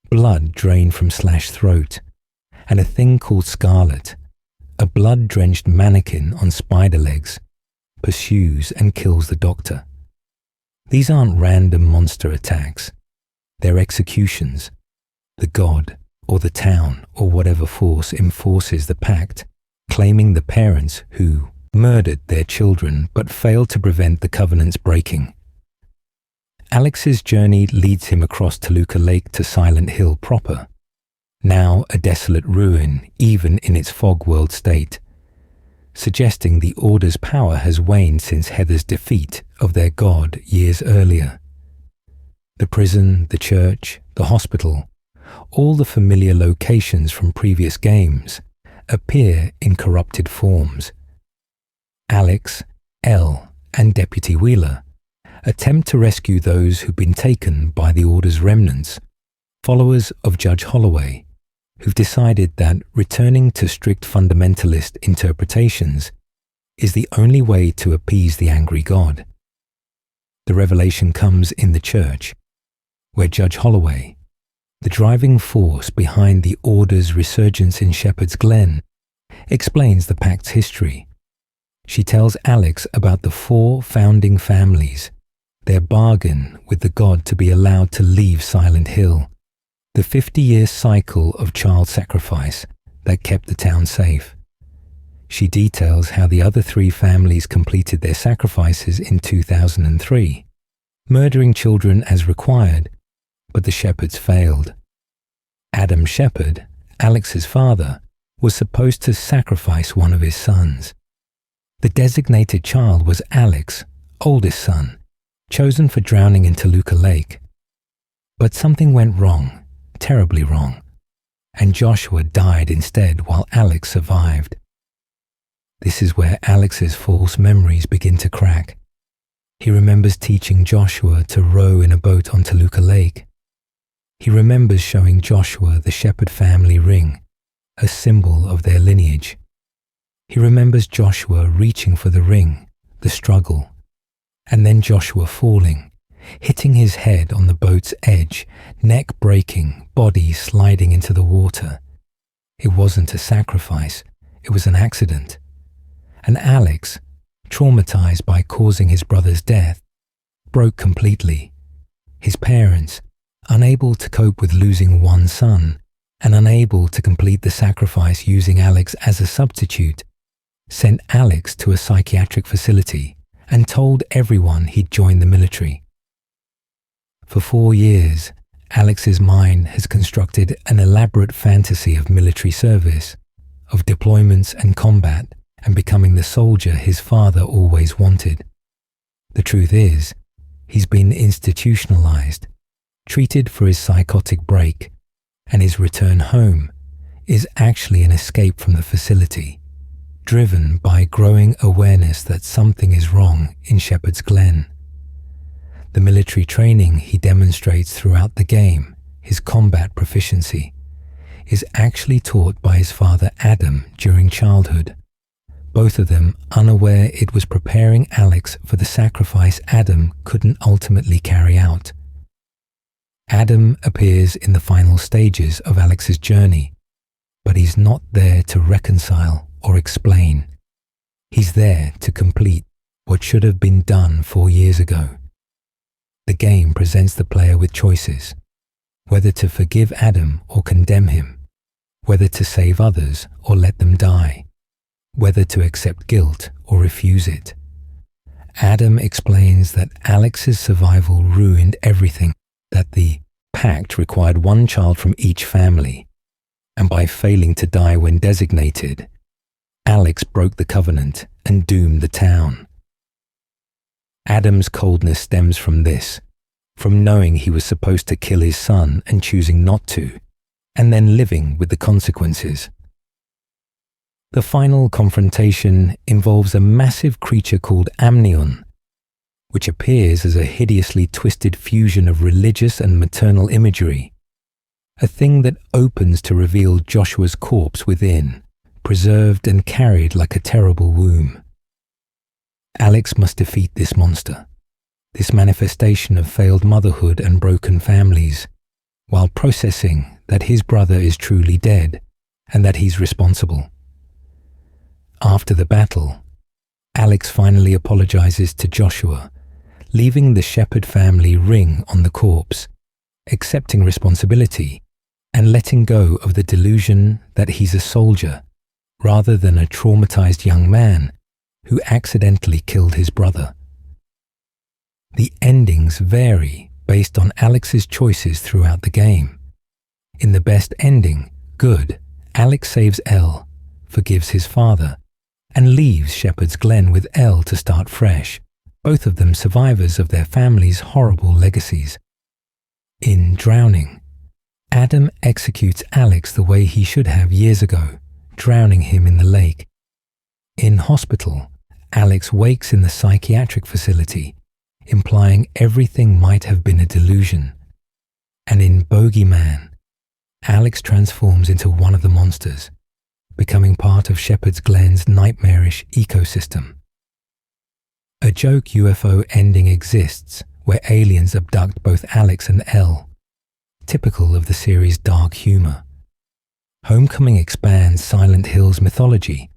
blood drained from Slash's throat, and a thing called Scarlet, a blood-drenched mannequin on spider legs, pursues and kills the doctor. These aren't random monster attacks. They're executions. The god, or the town, or whatever force enforces the pact, claiming the parents who murdered their children but failed to prevent the covenant's breaking. Alex's journey leads him across Toluca Lake to Silent Hill proper, now a desolate ruin even in its fog world state, suggesting the Order's power has waned since Heather's defeat of their god years earlier. The prison, the church, the hospital, all the familiar locations from previous games appear in corrupted forms. Alex, Elle, and Deputy Wheeler attempt to rescue those who've been taken by the Order's remnants, followers of Judge Holloway, who've decided that returning to strict fundamentalist interpretations is the only way to appease the angry god. The revelation comes in the church, where Judge Holloway, the driving force behind the Order's resurgence in Shepherd's Glen, explains the pact's history. She tells Alex about the 4 founding families, their bargain with the god to be allowed to leave Silent Hill, the 50-year cycle of child sacrifice that kept the town safe. She details how the other 3 families completed their sacrifices in 2003, murdering children as required, but the Shepherds failed. Adam Shepherd, Alex's father, was supposed to sacrifice one of his sons. The designated child was Alex, oldest son, chosen for drowning in Toluca Lake. But something went wrong, terribly wrong, and Joshua died instead while Alex survived. This is where Alex's false memories begin to crack. He remembers teaching Joshua to row in a boat on Toluca Lake. He remembers showing Joshua the Shepherd family ring, a symbol of their lineage. He remembers Joshua reaching for the ring, the struggle, and then Joshua falling, hitting his head on the boat's edge, neck breaking, body sliding into the water. It wasn't a sacrifice, it was an accident. And Alex, traumatized by causing his brother's death, broke completely. His parents, unable to cope with losing one son and unable to complete the sacrifice using Alex as a substitute, sent Alex to a psychiatric facility and told everyone he'd joined the military. For 4 years, Alex's mind has constructed an elaborate fantasy of military service, of deployments and combat, and becoming the soldier his father always wanted. The truth is, he's been institutionalized, treated for his psychotic break, and his return home is actually an escape from the facility, driven by growing awareness that something is wrong in Shepherd's Glen. The military training he demonstrates throughout the game, his combat proficiency, is actually taught by his father Adam during childhood, both of them unaware it was preparing Alex for the sacrifice Adam couldn't ultimately carry out. Adam appears in the final stages of Alex's journey, but he's not there to reconcile or explain. He's there to complete what should have been done 4 years ago. The game presents the player with choices, whether to forgive Adam or condemn him, whether to save others or let them die, whether to accept guilt or refuse it. Adam explains that Alex's survival ruined everything, that the pact required one child from each family, and by failing to die when designated, Alex broke the covenant and doomed the town. Adam's coldness stems from this, from knowing he was supposed to kill his son and choosing not to, and then living with the consequences. The final confrontation involves a massive creature called Amnion, which appears as a hideously twisted fusion of religious and maternal imagery, a thing that opens to reveal Joshua's corpse within, preserved and carried like a terrible womb. Alex must defeat this monster, this manifestation of failed motherhood and broken families, while processing that his brother is truly dead and that he's responsible. After the battle, Alex finally apologizes to Joshua, leaving the Shepherd family ring on the corpse, accepting responsibility and letting go of the delusion that he's a soldier rather than a traumatized young man who accidentally killed his brother. The endings vary based on Alex's choices throughout the game. In the best ending, good, Alex saves Elle, forgives his father, and leaves Shepherd's Glen with Elle to start fresh, both of them survivors of their family's horrible legacies. In Drowning, Adam executes Alex the way he should have years ago, drowning him in the lake. In Hospital, Alex wakes in the psychiatric facility, implying everything might have been a delusion. And in Bogeyman, Alex transforms into one of the monsters, becoming part of Shepherd's Glen's nightmarish ecosystem. A joke UFO ending exists where aliens abduct both Alex and Elle, typical of the series' dark humor. Homecoming expands Silent Hill's mythology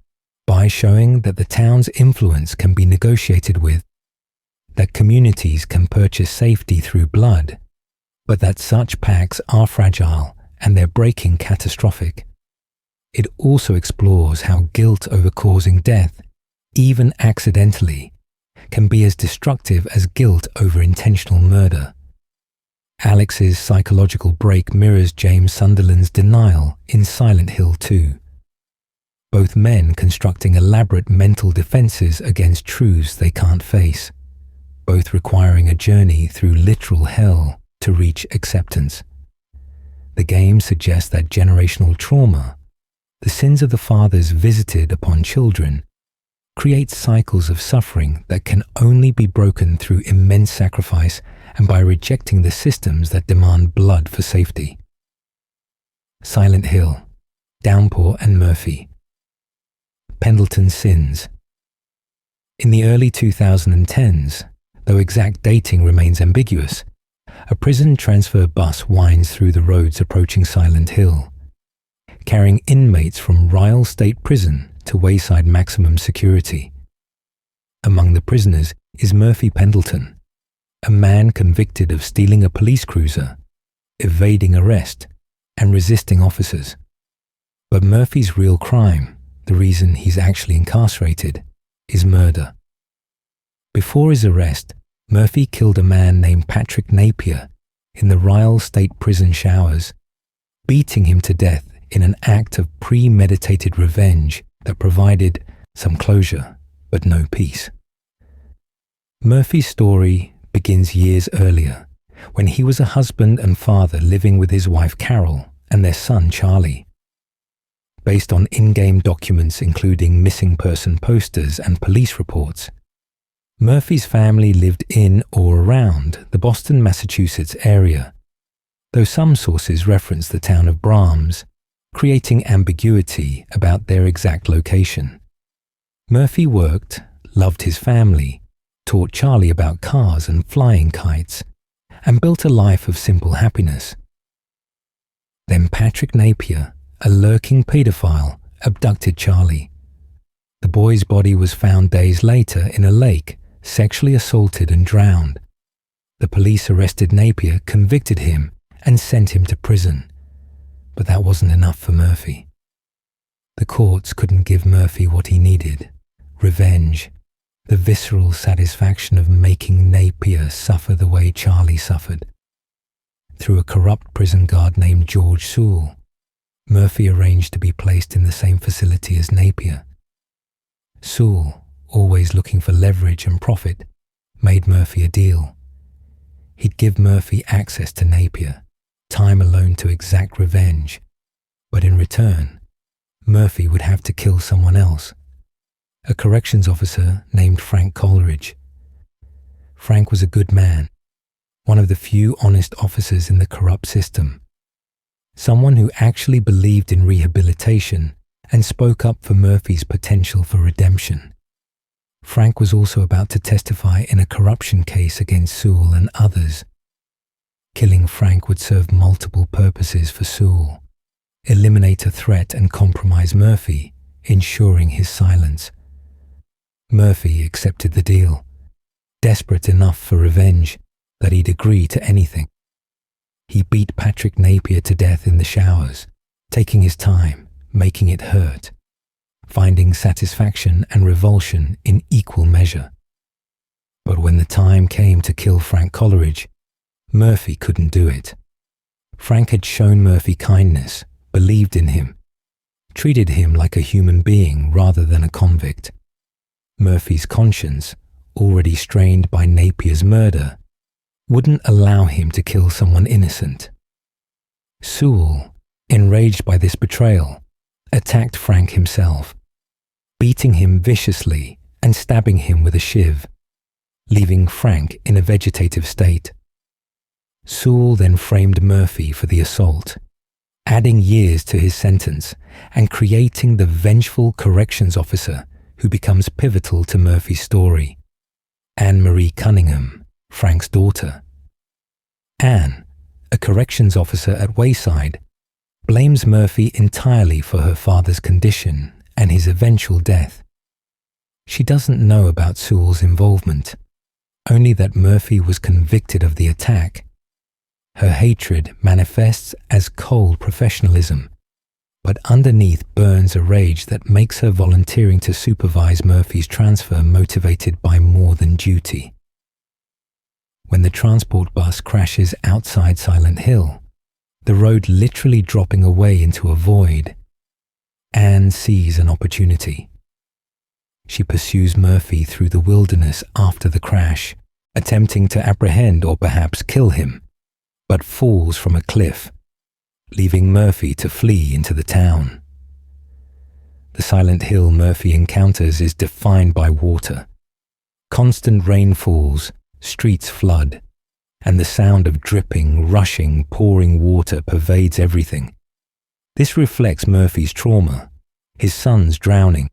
by showing that the town's influence can be negotiated with, that communities can purchase safety through blood, but that such pacts are fragile and their breaking catastrophic. It also explores how guilt over causing death, even accidentally, can be as destructive as guilt over intentional murder. Alex's psychological break mirrors James Sunderland's denial in Silent Hill 2. Both men constructing elaborate mental defenses against truths they can't face, both requiring a journey through literal hell to reach acceptance. The game suggests that generational trauma, the sins of the fathers visited upon children, creates cycles of suffering that can only be broken through immense sacrifice and by rejecting the systems that demand blood for safety. Silent Hill, Downpour and Murphy. Pendleton's Sins. In the early 2010s, though exact dating remains ambiguous. A prison transfer bus winds through the roads approaching Silent Hill, carrying inmates from Ryle State Prison to Wayside Maximum Security. Among the prisoners is Murphy Pendleton, a man convicted of stealing a police cruiser, evading arrest, and resisting officers. But Murphy's real crime, the reason he's actually incarcerated, is murder. Before his arrest, Murphy killed a man named Patrick Napier in the Ryle State Prison showers, beating him to death in an act of premeditated revenge that provided some closure, but no peace. Murphy's story begins years earlier, when he was a husband and father living with his wife Carol and their son Charlie. Based on in-game documents including missing person posters and police reports, Murphy's family lived in or around the Boston, Massachusetts area, though some sources reference the town of Brahms, creating ambiguity about their exact location. Murphy worked, loved his family, taught Charlie about cars and flying kites, and built a life of simple happiness. Then Patrick Napier, a lurking paedophile, abducted Charlie. The boy's body was found days later in a lake, sexually assaulted and drowned. The police arrested Napier, convicted him, and sent him to prison. But that wasn't enough for Murphy. The courts couldn't give Murphy what he needed: revenge, the visceral satisfaction of making Napier suffer the way Charlie suffered. Through a corrupt prison guard named George Sewell, Murphy arranged to be placed in the same facility as Napier. Sewell, always looking for leverage and profit, made Murphy a deal. He'd give Murphy access to Napier, time alone to exact revenge, but in return, Murphy would have to kill someone else, a corrections officer named Frank Coleridge. Frank was a good man, one of the few honest officers in the corrupt system, someone who actually believed in rehabilitation and spoke up for Murphy's potential for redemption. Frank was also about to testify in a corruption case against Sewell and others. Killing Frank would serve multiple purposes for Sewell: eliminate a threat and compromise Murphy, ensuring his silence. Murphy accepted the deal, desperate enough for revenge that he'd agree to anything. He beat Patrick Napier to death in the showers, taking his time, making it hurt, finding satisfaction and revulsion in equal measure. But when the time came to kill Frank Coleridge, Murphy couldn't do it. Frank had shown Murphy kindness, believed in him, treated him like a human being rather than a convict. Murphy's conscience, already strained by Napier's murder, wouldn't allow him to kill someone innocent. Sewell, enraged by this betrayal, attacked Frank himself, beating him viciously and stabbing him with a shiv, leaving Frank in a vegetative state. Sewell then framed Murphy for the assault, adding years to his sentence and creating the vengeful corrections officer who becomes pivotal to Murphy's story, Anne Marie Cunningham, Frank's daughter. Anne, a corrections officer at Wayside, blames Murphy entirely for her father's condition and his eventual death. She doesn't know about Sewell's involvement, only that Murphy was convicted of the attack. Her hatred manifests as cold professionalism, but underneath burns a rage that makes her volunteering to supervise Murphy's transfer motivated by more than duty. When the transport bus crashes outside Silent Hill, the road literally dropping away into a void, Anne sees an opportunity. She pursues Murphy through the wilderness after the crash, attempting to apprehend or perhaps kill him, but falls from a cliff, leaving Murphy to flee into the town. The Silent Hill Murphy encounters is defined by water. Constant rain falls, streets flood, and the sound of dripping, rushing, pouring water pervades everything. This reflects Murphy's trauma, his son's drowning,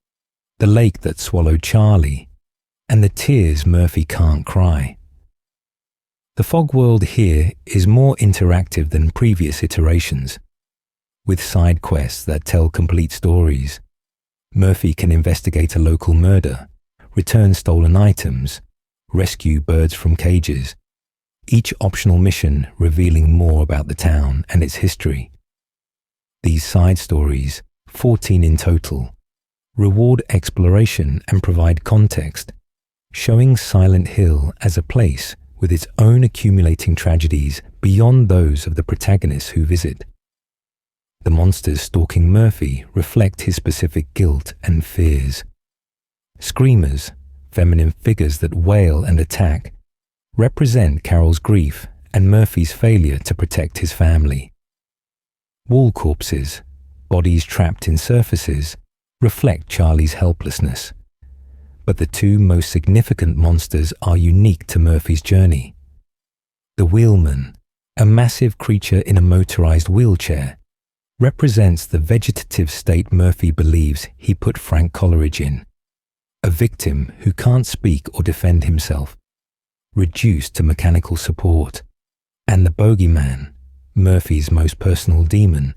the lake that swallowed Charlie, and the tears Murphy can't cry. The fog world here is more interactive than previous iterations, with side quests that tell complete stories. Murphy can investigate a local murder, return stolen items, rescue birds from cages, each optional mission revealing more about the town and its history. These side stories, 14 in total, reward exploration and provide context, showing Silent Hill as a place with its own accumulating tragedies beyond those of the protagonists who visit. The monsters stalking Murphy reflect his specific guilt and fears. Screamers, feminine figures that wail and attack, represent Carol's grief and Murphy's failure to protect his family. Wall corpses, bodies trapped in surfaces, reflect Charlie's helplessness. But the two most significant monsters are unique to Murphy's journey. The Wheelman, a massive creature in a motorized wheelchair, represents the vegetative state Murphy believes he put Frank Coleridge in, a victim who can't speak or defend himself, reduced to mechanical support. And the Bogeyman, Murphy's most personal demon,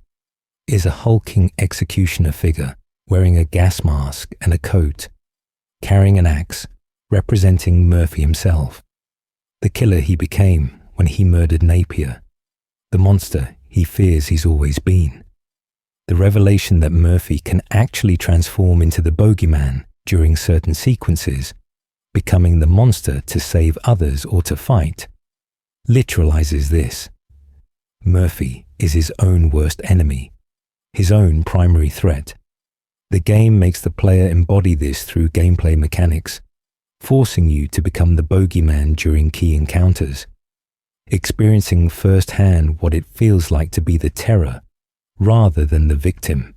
is a hulking executioner figure wearing a gas mask and a coat, carrying an axe, representing Murphy himself, the killer he became when he murdered Napier, the monster he fears he's always been. The revelation that Murphy can actually transform into the Bogeyman during certain sequences, becoming the monster to save others or to fight, literalizes this. Murphy is his own worst enemy, his own primary threat. The game makes the player embody this through gameplay mechanics, forcing you to become the Bogeyman during key encounters, experiencing firsthand what it feels like to be the terror rather than the victim.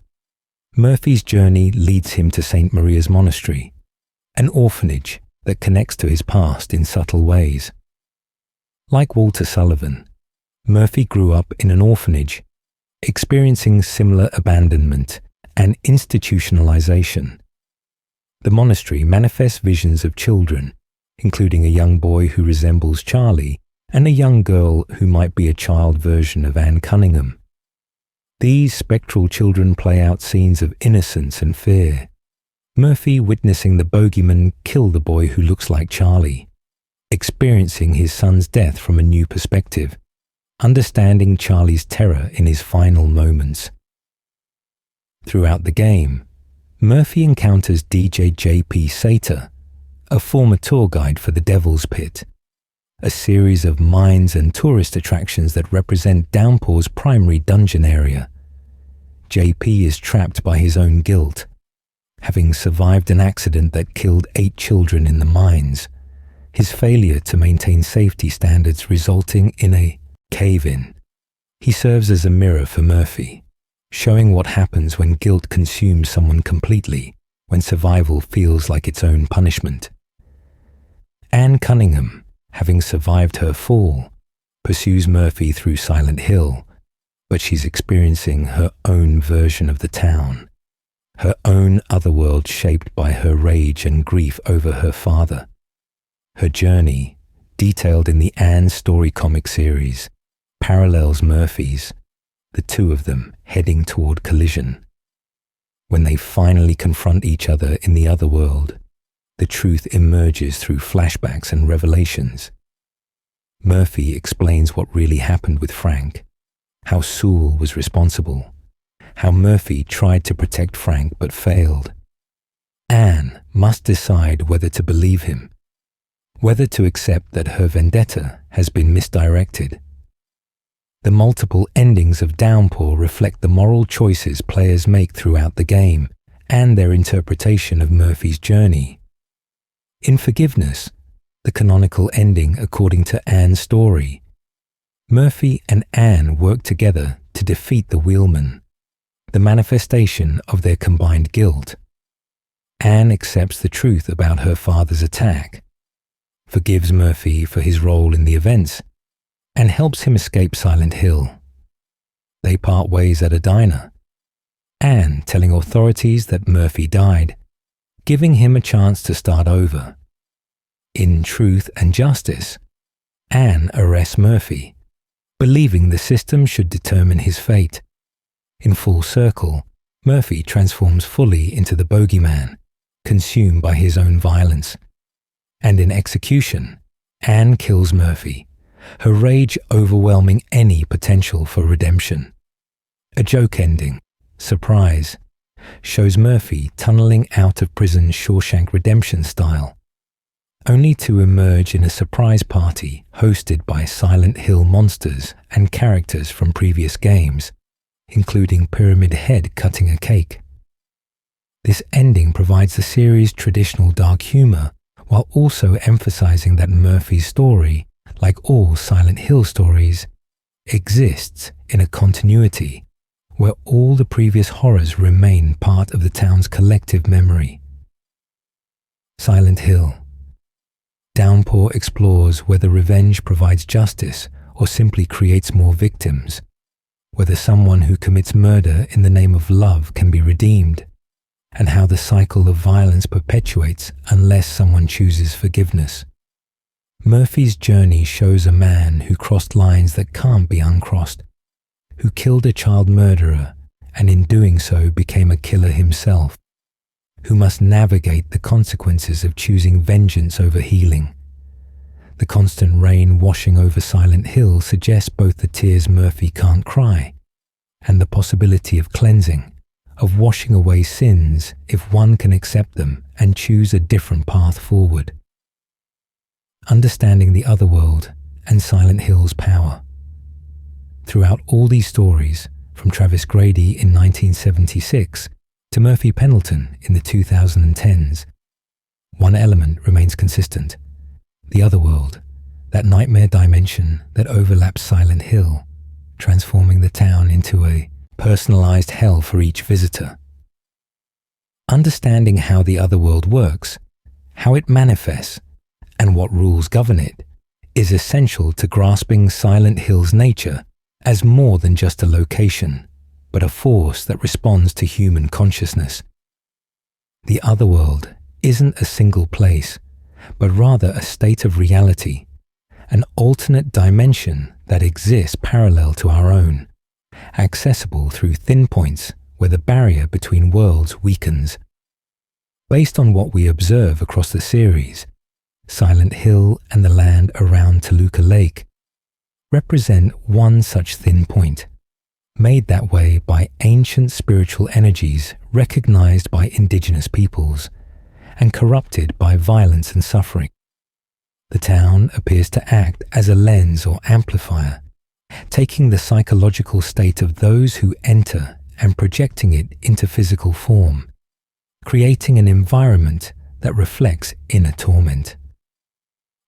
Murphy's journey leads him to St. Maria's Monastery, an orphanage that connects to his past in subtle ways. Like Walter Sullivan, Murphy grew up in an orphanage, experiencing similar abandonment and institutionalization. The monastery manifests visions of children, including a young boy who resembles Charlie and a young girl who might be a child version of Anne Cunningham. These spectral children play out scenes of innocence and fear. Murphy witnessing the Bogeyman kill the boy who looks like Charlie, experiencing his son's death from a new perspective, understanding Charlie's terror in his final moments. Throughout the game, Murphy encounters DJ J.P. Sater, a former tour guide for the Devil's Pit, a series of mines and tourist attractions that represent Downpour's primary dungeon area. J.P. is trapped by his own guilt, having survived an accident that killed 8 children in the mines, his failure to maintain safety standards resulting in a cave-in. He serves as a mirror for Murphy, showing what happens when guilt consumes someone completely, when survival feels like its own punishment. Anne Cunningham, having survived her fall, pursues Murphy through Silent Hill, but she's experiencing her own version of the town, her own otherworld shaped by her rage and grief over her father. Her journey, detailed in the Anne story comic series, parallels Murphy's, the two of them heading toward collision. When they finally confront each other in the other world, the truth emerges through flashbacks and revelations. Murphy explains what really happened with Frank, how Sewell was responsible, how Murphy tried to protect Frank but failed. Anne must decide whether to believe him, whether to accept that her vendetta has been misdirected. The multiple endings of Downpour reflect the moral choices players make throughout the game and their interpretation of Murphy's journey. In Forgiveness, the canonical ending according to Anne's story, Murphy and Anne work together to defeat the Wheelman, the manifestation of their combined guilt. Anne accepts the truth about her father's attack, forgives Murphy for his role in the events, and helps him escape Silent Hill. They part ways at a diner, Anne telling authorities that Murphy died, giving him a chance to start over. In Truth and Justice, Anne arrests Murphy, believing the system should determine his fate. In full circle, Murphy transforms fully into the bogeyman, consumed by his own violence. And in execution, Anne kills Murphy, her rage overwhelming any potential for redemption. A joke ending, surprise, shows Murphy tunneling out of prison Shawshank Redemption style, only to emerge in a surprise party hosted by Silent Hill monsters and characters from previous games, including Pyramid Head cutting a cake. This ending provides the series' traditional dark humor while also emphasizing that Murphy's story, like all Silent Hill stories, exists in a continuity where all the previous horrors remain part of the town's collective memory. Silent Hill. Downpour explores whether revenge provides justice or simply creates more victims, whether someone who commits murder in the name of love can be redeemed, and how the cycle of violence perpetuates unless someone chooses forgiveness. Murphy's journey shows a man who crossed lines that can't be uncrossed, who killed a child murderer and in doing so became a killer himself, who must navigate the consequences of choosing vengeance over healing. The constant rain washing over Silent Hill suggests both the tears Murphy can't cry and the possibility of cleansing, of washing away sins if one can accept them and choose a different path forward. Understanding the otherworld and Silent Hill's power. Throughout all these stories, from Travis Grady in 1976 to Murphy Pendleton in the 2010s, one element remains consistent: the otherworld, that nightmare dimension that overlaps Silent Hill, transforming the town into a personalized hell for each visitor. Understanding how the otherworld works, how it manifests, and what rules govern it is essential to grasping Silent Hill's nature as more than just a location, but a force that responds to human consciousness. The otherworld isn't a single place, but rather a state of reality, an alternate dimension that exists parallel to our own, accessible through thin points where the barrier between worlds weakens. Based on what we observe across the series, Silent Hill and the land around Toluca Lake represent one such thin point, made that way by ancient spiritual energies recognized by indigenous peoples and corrupted by violence and suffering. The town appears to act as a lens or amplifier, taking the psychological state of those who enter and projecting it into physical form, creating an environment that reflects inner torment.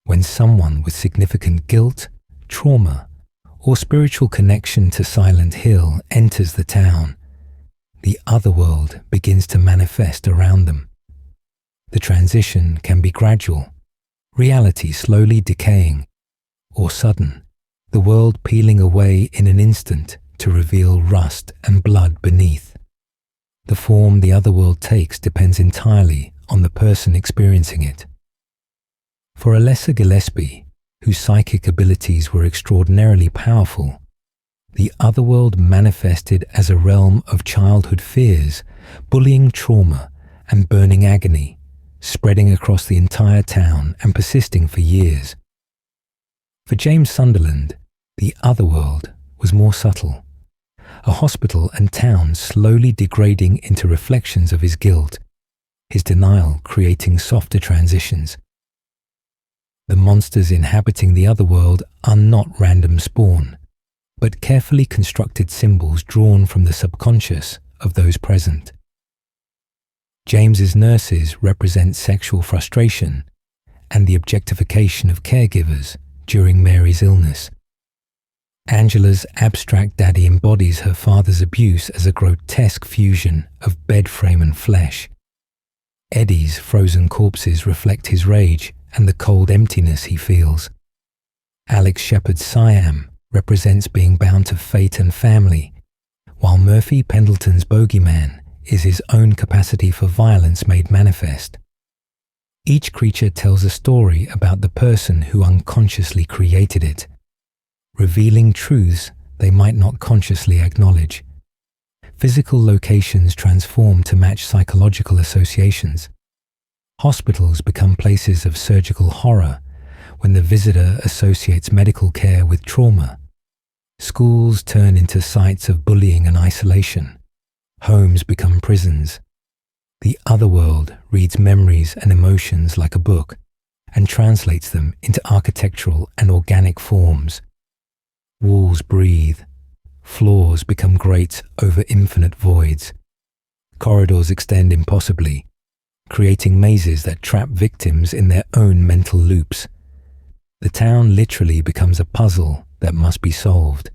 When someone with significant guilt, trauma, or spiritual connection to Silent Hill enters the town, the otherworld begins to manifest around them. The transition can be gradual, reality slowly decaying, or sudden, the world peeling away in an instant to reveal rust and blood beneath. The form the otherworld takes depends entirely on the person experiencing it. For Alessa Gillespie, whose psychic abilities were extraordinarily powerful, the otherworld manifested as a realm of childhood fears, bullying trauma, and burning agony, spreading across the entire town and persisting for years. For James Sunderland, the otherworld was more subtle, a hospital and town slowly degrading into reflections of his guilt, his denial creating softer transitions. The monsters inhabiting the otherworld are not random spawn, but carefully constructed symbols drawn from the subconscious of those present. James's nurses represent sexual frustration and the objectification of caregivers during Mary's illness. Angela's abstract daddy embodies her father's abuse as a grotesque fusion of bed frame and flesh. Eddie's frozen corpses reflect his rage and the cold emptiness he feels. Alex Shepard's Siam represents being bound to fate and family, while Murphy Pendleton's bogeyman is his own capacity for violence made manifest. Each creature tells a story about the person who unconsciously created it, revealing truths they might not consciously acknowledge. Physical locations transform to match psychological associations. Hospitals become places of surgical horror when the visitor associates medical care with trauma. Schools turn into sites of bullying and isolation. Homes become prisons. The otherworld reads memories and emotions like a book and translates them into architectural and organic forms. Walls breathe. Floors become grates over infinite voids. Corridors extend impossibly, creating mazes that trap victims in their own mental loops. The town literally becomes a puzzle that must be solved,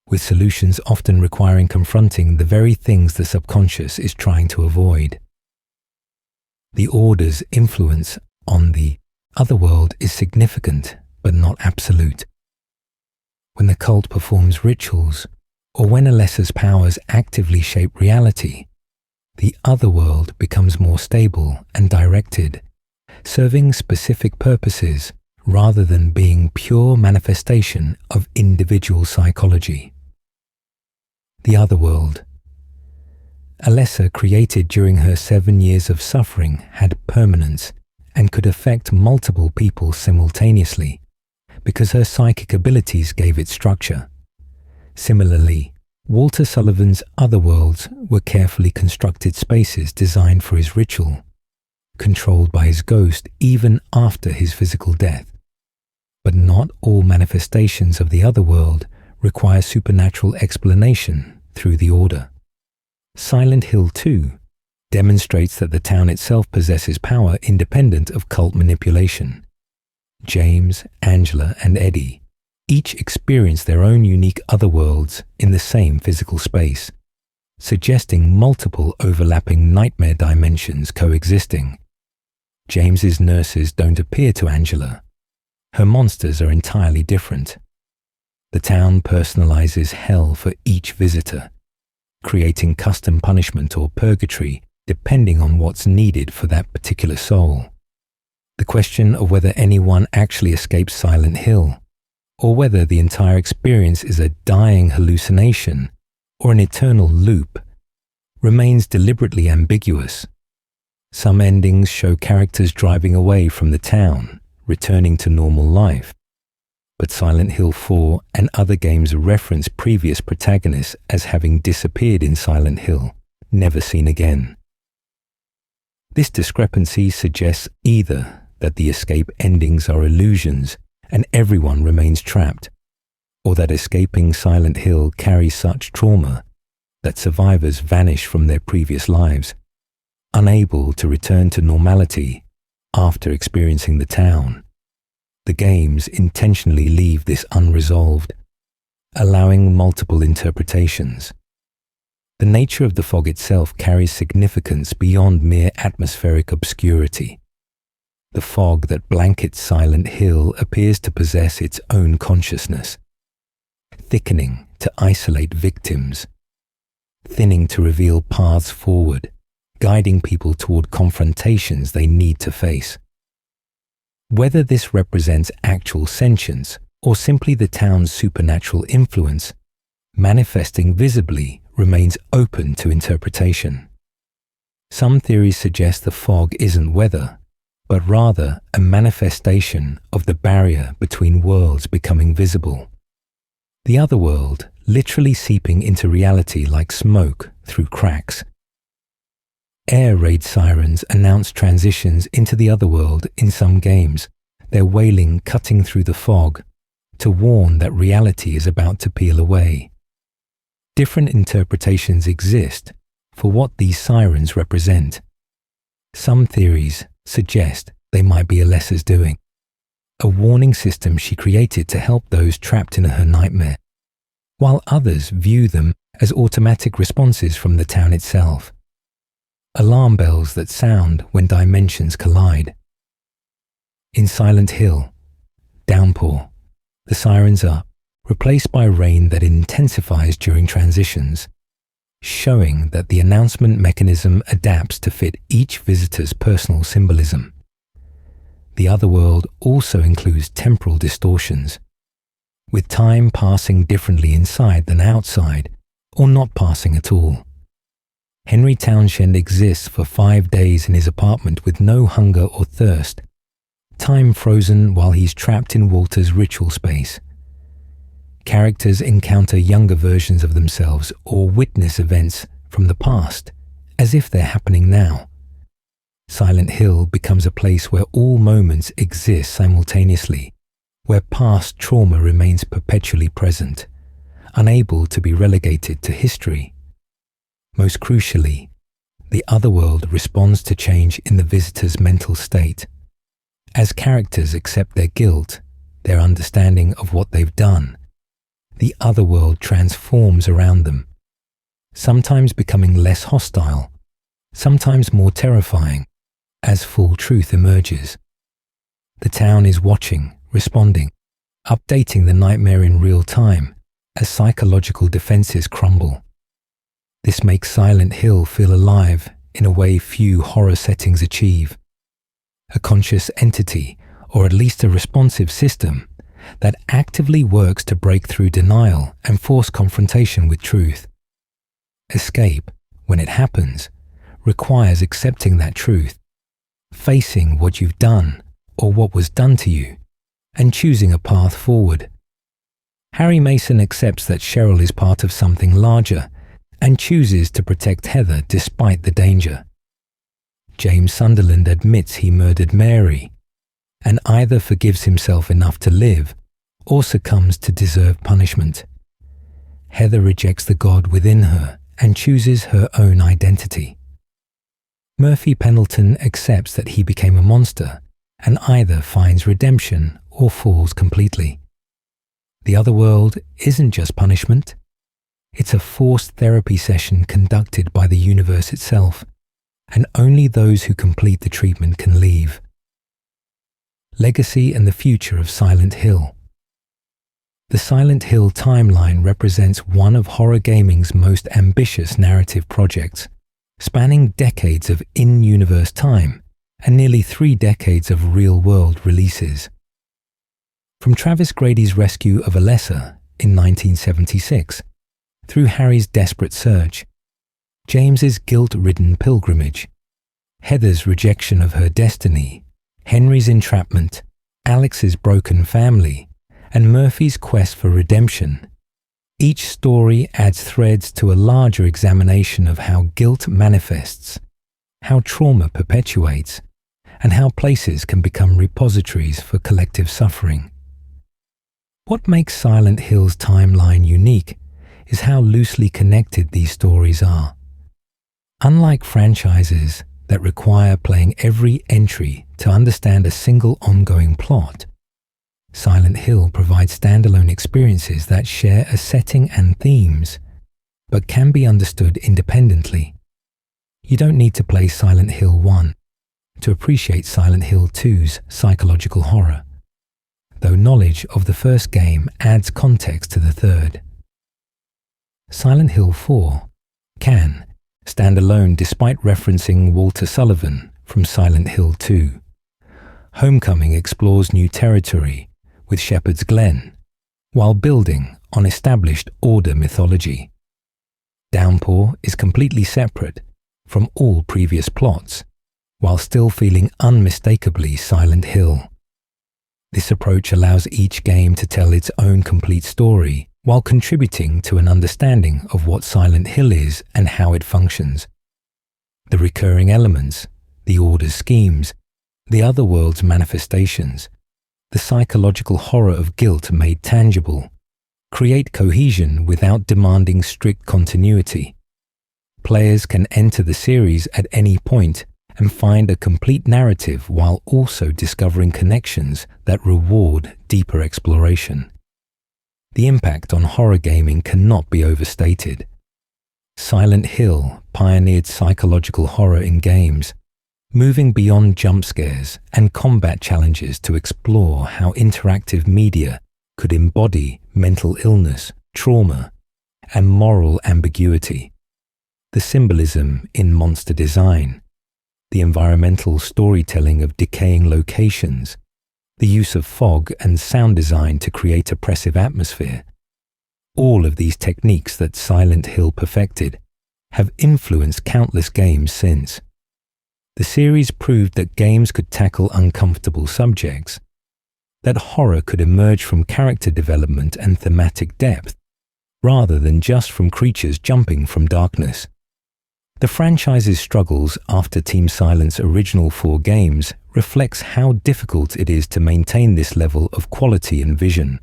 with solutions often requiring confronting the very things the subconscious is trying to avoid. The Order's influence on the otherworld is significant, but not absolute. When the cult performs rituals, or when a lesser's powers actively shape reality, the otherworld becomes more stable and directed, serving specific purposes rather than being pure manifestation of individual psychology. The otherworld. A lesser created during her 7 years of suffering had permanence and could affect multiple people simultaneously because her psychic abilities gave it structure. Similarly, Walter Sullivan's otherworlds were carefully constructed spaces designed for his ritual, controlled by his ghost even after his physical death. But not all manifestations of the otherworld require supernatural explanation through the Order. Silent Hill 2 demonstrates that the town itself possesses power independent of cult manipulation. James, Angela, and Eddie each experience their own unique otherworlds in the same physical space, suggesting multiple overlapping nightmare dimensions coexisting. James's nurses don't appear to Angela. Her monsters are entirely different. The town personalizes hell for each visitor, creating custom punishment or purgatory depending on what's needed for that particular soul. The question of whether anyone actually escapes Silent Hill, or whether the entire experience is a dying hallucination or an eternal loop, remains deliberately ambiguous. Some endings show characters driving away from the town, returning to normal life, but Silent Hill 4 and other games reference previous protagonists as having disappeared in Silent Hill, never seen again. This discrepancy suggests either that the escape endings are illusions and everyone remains trapped, or that escaping Silent Hill carries such trauma that survivors vanish from their previous lives, unable to return to normality after experiencing the town. The games intentionally leave this unresolved, allowing multiple interpretations. The nature of the fog itself carries significance beyond mere atmospheric obscurity. The fog that blankets Silent Hill appears to possess its own consciousness, thickening to isolate victims, thinning to reveal paths forward, guiding people toward confrontations they need to face. Whether this represents actual sentience or simply the town's supernatural influence, manifesting visibly remains open to interpretation. Some theories suggest the fog isn't weather, but rather a manifestation of the barrier between worlds becoming visible. The otherworld literally seeping into reality like smoke through cracks. Air raid sirens announce transitions into the otherworld in some games, their wailing cutting through the fog to warn that reality is about to peel away. Different interpretations exist for what these sirens represent. Some theories suggest they might be Alessa's doing, a warning system she created to help those trapped in her nightmare, while others view them as automatic responses from the town itself. Alarm bells that sound when dimensions collide. In Silent Hill, downpour, the sirens are replaced by rain that intensifies during transitions, showing that the announcement mechanism adapts to fit each visitor's personal symbolism. The otherworld also includes temporal distortions, with time passing differently inside than outside, or not passing at all. Henry Townshend exists for 5 days in his apartment with no hunger or thirst, time frozen while he's trapped in Walter's ritual space. Characters encounter younger versions of themselves or witness events from the past, as if they're happening now. Silent Hill becomes a place where all moments exist simultaneously, where past trauma remains perpetually present, unable to be relegated to history. Most crucially, the otherworld responds to change in the visitor's mental state. As characters accept their guilt, their understanding of what they've done, the otherworld transforms around them, sometimes becoming less hostile, sometimes more terrifying, as full truth emerges. The town is watching, responding, updating the nightmare in real time as psychological defenses crumble. This makes Silent Hill feel alive in a way few horror settings achieve. A conscious entity, or at least a responsive system, that actively works to break through denial and force confrontation with truth. Escape, when it happens, requires accepting that truth, facing what you've done or what was done to you, and choosing a path forward. Harry Mason accepts that Cheryl is part of something larger and chooses to protect Heather despite the danger. James Sunderland admits he murdered Mary and either forgives himself enough to live or succumbs to deserve punishment. Heather rejects the God within her and chooses her own identity. Murphy Pendleton accepts that he became a monster and either finds redemption or falls completely. The otherworld isn't just punishment. It's a forced therapy session conducted by the universe itself, and only those who complete the treatment can leave. Legacy and the future of Silent Hill. The Silent Hill timeline represents one of horror gaming's most ambitious narrative projects, spanning decades of in-universe time and nearly 3 decades of real-world releases. From Travis Grady's rescue of Alessa in 1976, through Harry's desperate search, James's guilt-ridden pilgrimage, Heather's rejection of her destiny, Henry's entrapment, Alex's broken family, and Murphy's quest for redemption, each story adds threads to a larger examination of how guilt manifests, how trauma perpetuates, and how places can become repositories for collective suffering. What makes Silent Hill's timeline unique is how loosely connected these stories are. Unlike franchises that require playing every entry to understand a single ongoing plot, Silent Hill provides standalone experiences that share a setting and themes, but can be understood independently. You don't need to play Silent Hill 1 to appreciate Silent Hill 2's psychological horror, though knowledge of the first game adds context to the third. Silent Hill 4 can stand alone despite referencing Walter Sullivan from Silent Hill 2. Homecoming explores new territory with Shepherd's Glen, while building on established Order mythology. Downpour is completely separate from all previous plots, while still feeling unmistakably Silent Hill. This approach allows each game to tell its own complete story while contributing to an understanding of what Silent Hill is and how it functions. The recurring elements, the Order's schemes, the otherworld's manifestations, the psychological horror of guilt made tangible, create cohesion without demanding strict continuity. Players can enter the series at any point and find a complete narrative while also discovering connections that reward deeper exploration. The impact on horror gaming cannot be overstated. Silent Hill pioneered psychological horror in games, moving beyond jump scares and combat challenges to explore how interactive media could embody mental illness, trauma, and moral ambiguity. The symbolism in monster design, the environmental storytelling of decaying locations, the use of fog and sound design to create oppressive atmosphere. All of these techniques that Silent Hill perfected have influenced countless games since. The series proved that games could tackle uncomfortable subjects, that horror could emerge from character development and thematic depth, rather than just from creatures jumping from darkness. The franchise's struggles after Team Silent's original 4 games reflects how difficult it is to maintain this level of quality and vision.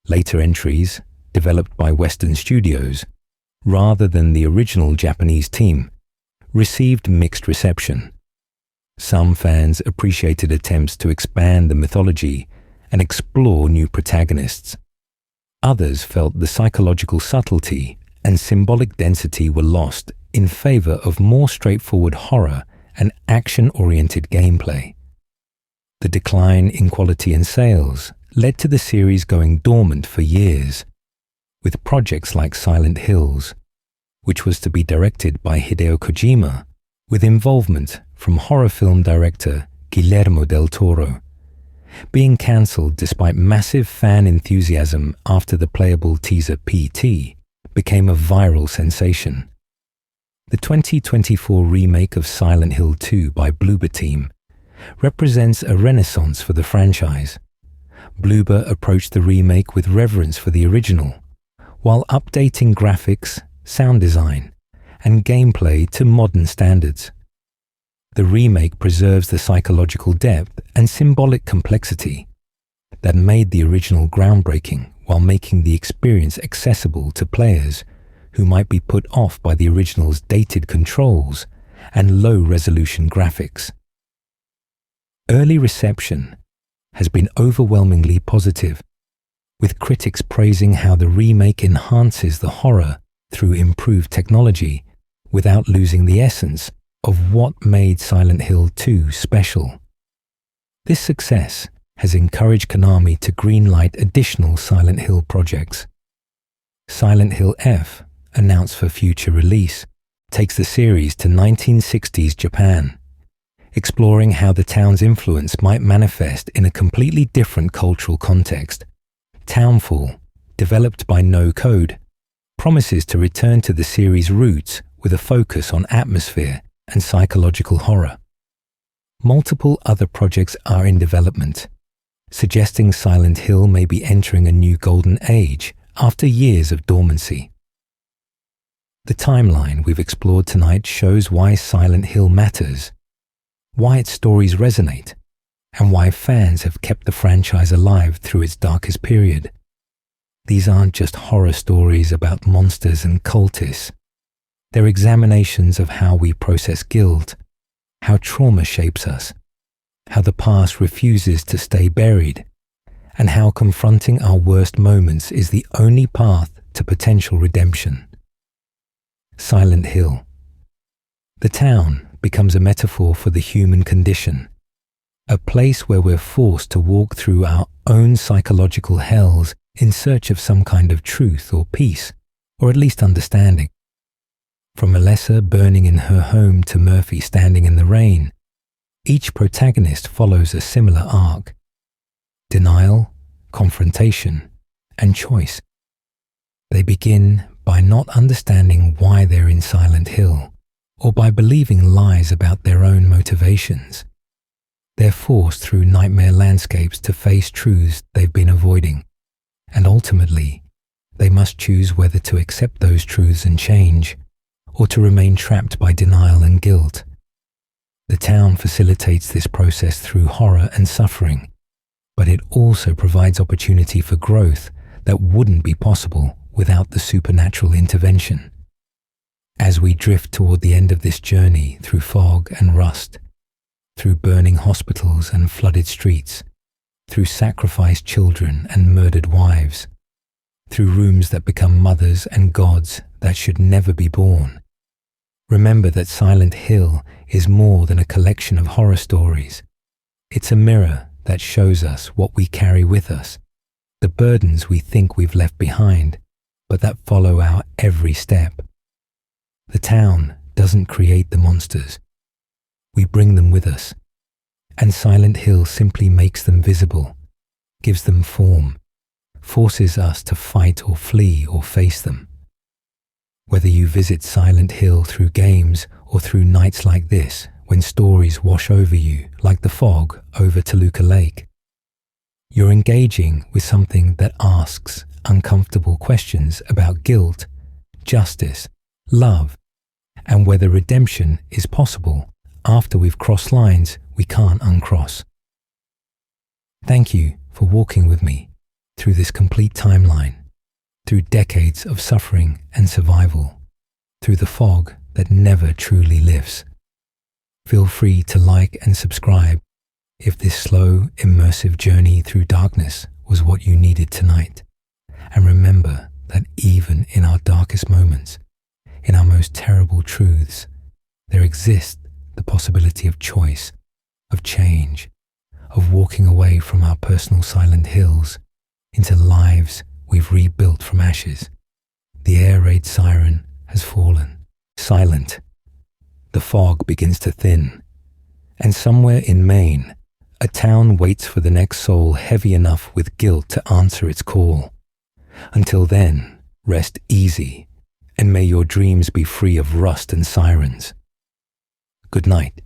Later entries, developed by Western studios, rather than the original Japanese team, received mixed reception. Some fans appreciated attempts to expand the mythology and explore new protagonists. Others felt the psychological subtlety and symbolic density were lost in favor of more straightforward horror and action-oriented gameplay. The decline in quality and sales led to the series going dormant for years, with projects like Silent Hills, which was to be directed by Hideo Kojima, with involvement from horror film director Guillermo del Toro, being cancelled despite massive fan enthusiasm after the playable teaser PT became a viral sensation. The 2024 remake of Silent Hill 2 by Bloober Team represents a renaissance for the franchise. Bloober approached the remake with reverence for the original, while updating graphics, sound design, and gameplay to modern standards. The remake preserves the psychological depth and symbolic complexity that made the original groundbreaking while making the experience accessible to players who might be put off by the original's dated controls and low-resolution graphics. Early reception has been overwhelmingly positive, with critics praising how the remake enhances the horror through improved technology without losing the essence of what made Silent Hill 2 special. This success has encouraged Konami to greenlight additional Silent Hill projects. Silent Hill F, announced for future release, takes the series to 1960s Japan, exploring how the town's influence might manifest in a completely different cultural context. Townfall, developed by No Code, promises to return to the series' roots with a focus on atmosphere and psychological horror. Multiple other projects are in development, suggesting Silent Hill may be entering a new golden age after years of dormancy. The timeline we've explored tonight shows why Silent Hill matters, why its stories resonate, and why fans have kept the franchise alive through its darkest period. These aren't just horror stories about monsters and cultists. They're examinations of how we process guilt, how trauma shapes us, how the past refuses to stay buried, and how confronting our worst moments is the only path to potential redemption. Silent Hill. The town becomes a metaphor for the human condition, a place where we're forced to walk through our own psychological hells in search of some kind of truth or peace, or at least understanding. From Alessa burning in her home to Murphy standing in the rain, each protagonist follows a similar arc: denial, confrontation, and choice. They begin by not understanding why they're in Silent Hill, or by believing lies about their own motivations. They're forced through nightmare landscapes to face truths they've been avoiding, and ultimately, they must choose whether to accept those truths and change, or to remain trapped by denial and guilt. The town facilitates this process through horror and suffering, but it also provides opportunity for growth that wouldn't be possible without the supernatural intervention. As we drift toward the end of this journey through fog and rust, through burning hospitals and flooded streets, through sacrificed children and murdered wives, through rooms that become mothers and gods that should never be born, remember that Silent Hill is more than a collection of horror stories. It's a mirror that shows us what we carry with us, the burdens we think we've left behind, but that follow our every step. The town doesn't create the monsters. we bring them with us, and Silent Hill simply makes them visible, gives them form, forces us to fight or flee or face them. Whether you visit Silent Hill through games or through nights like this, when stories wash over you like the fog over Toluca Lake, you're engaging with something that asks uncomfortable questions about guilt, justice, love, and whether redemption is possible after we've crossed lines we can't uncross. Thank you for walking with me through this complete timeline, through decades of suffering and survival, through the fog that never truly lifts. Feel free to like and subscribe if this slow, immersive journey through darkness was what you needed tonight. And remember that even in our darkest moments, in our most terrible truths, there exists the possibility of choice, of change, of walking away from our personal silent hills into lives we've rebuilt from ashes. The air raid siren has fallen. Silent. The fog begins to thin. And somewhere in Maine, a town waits for the next soul heavy enough with guilt to answer its call. Until then, rest easy, and may your dreams be free of rust and sirens. Good night.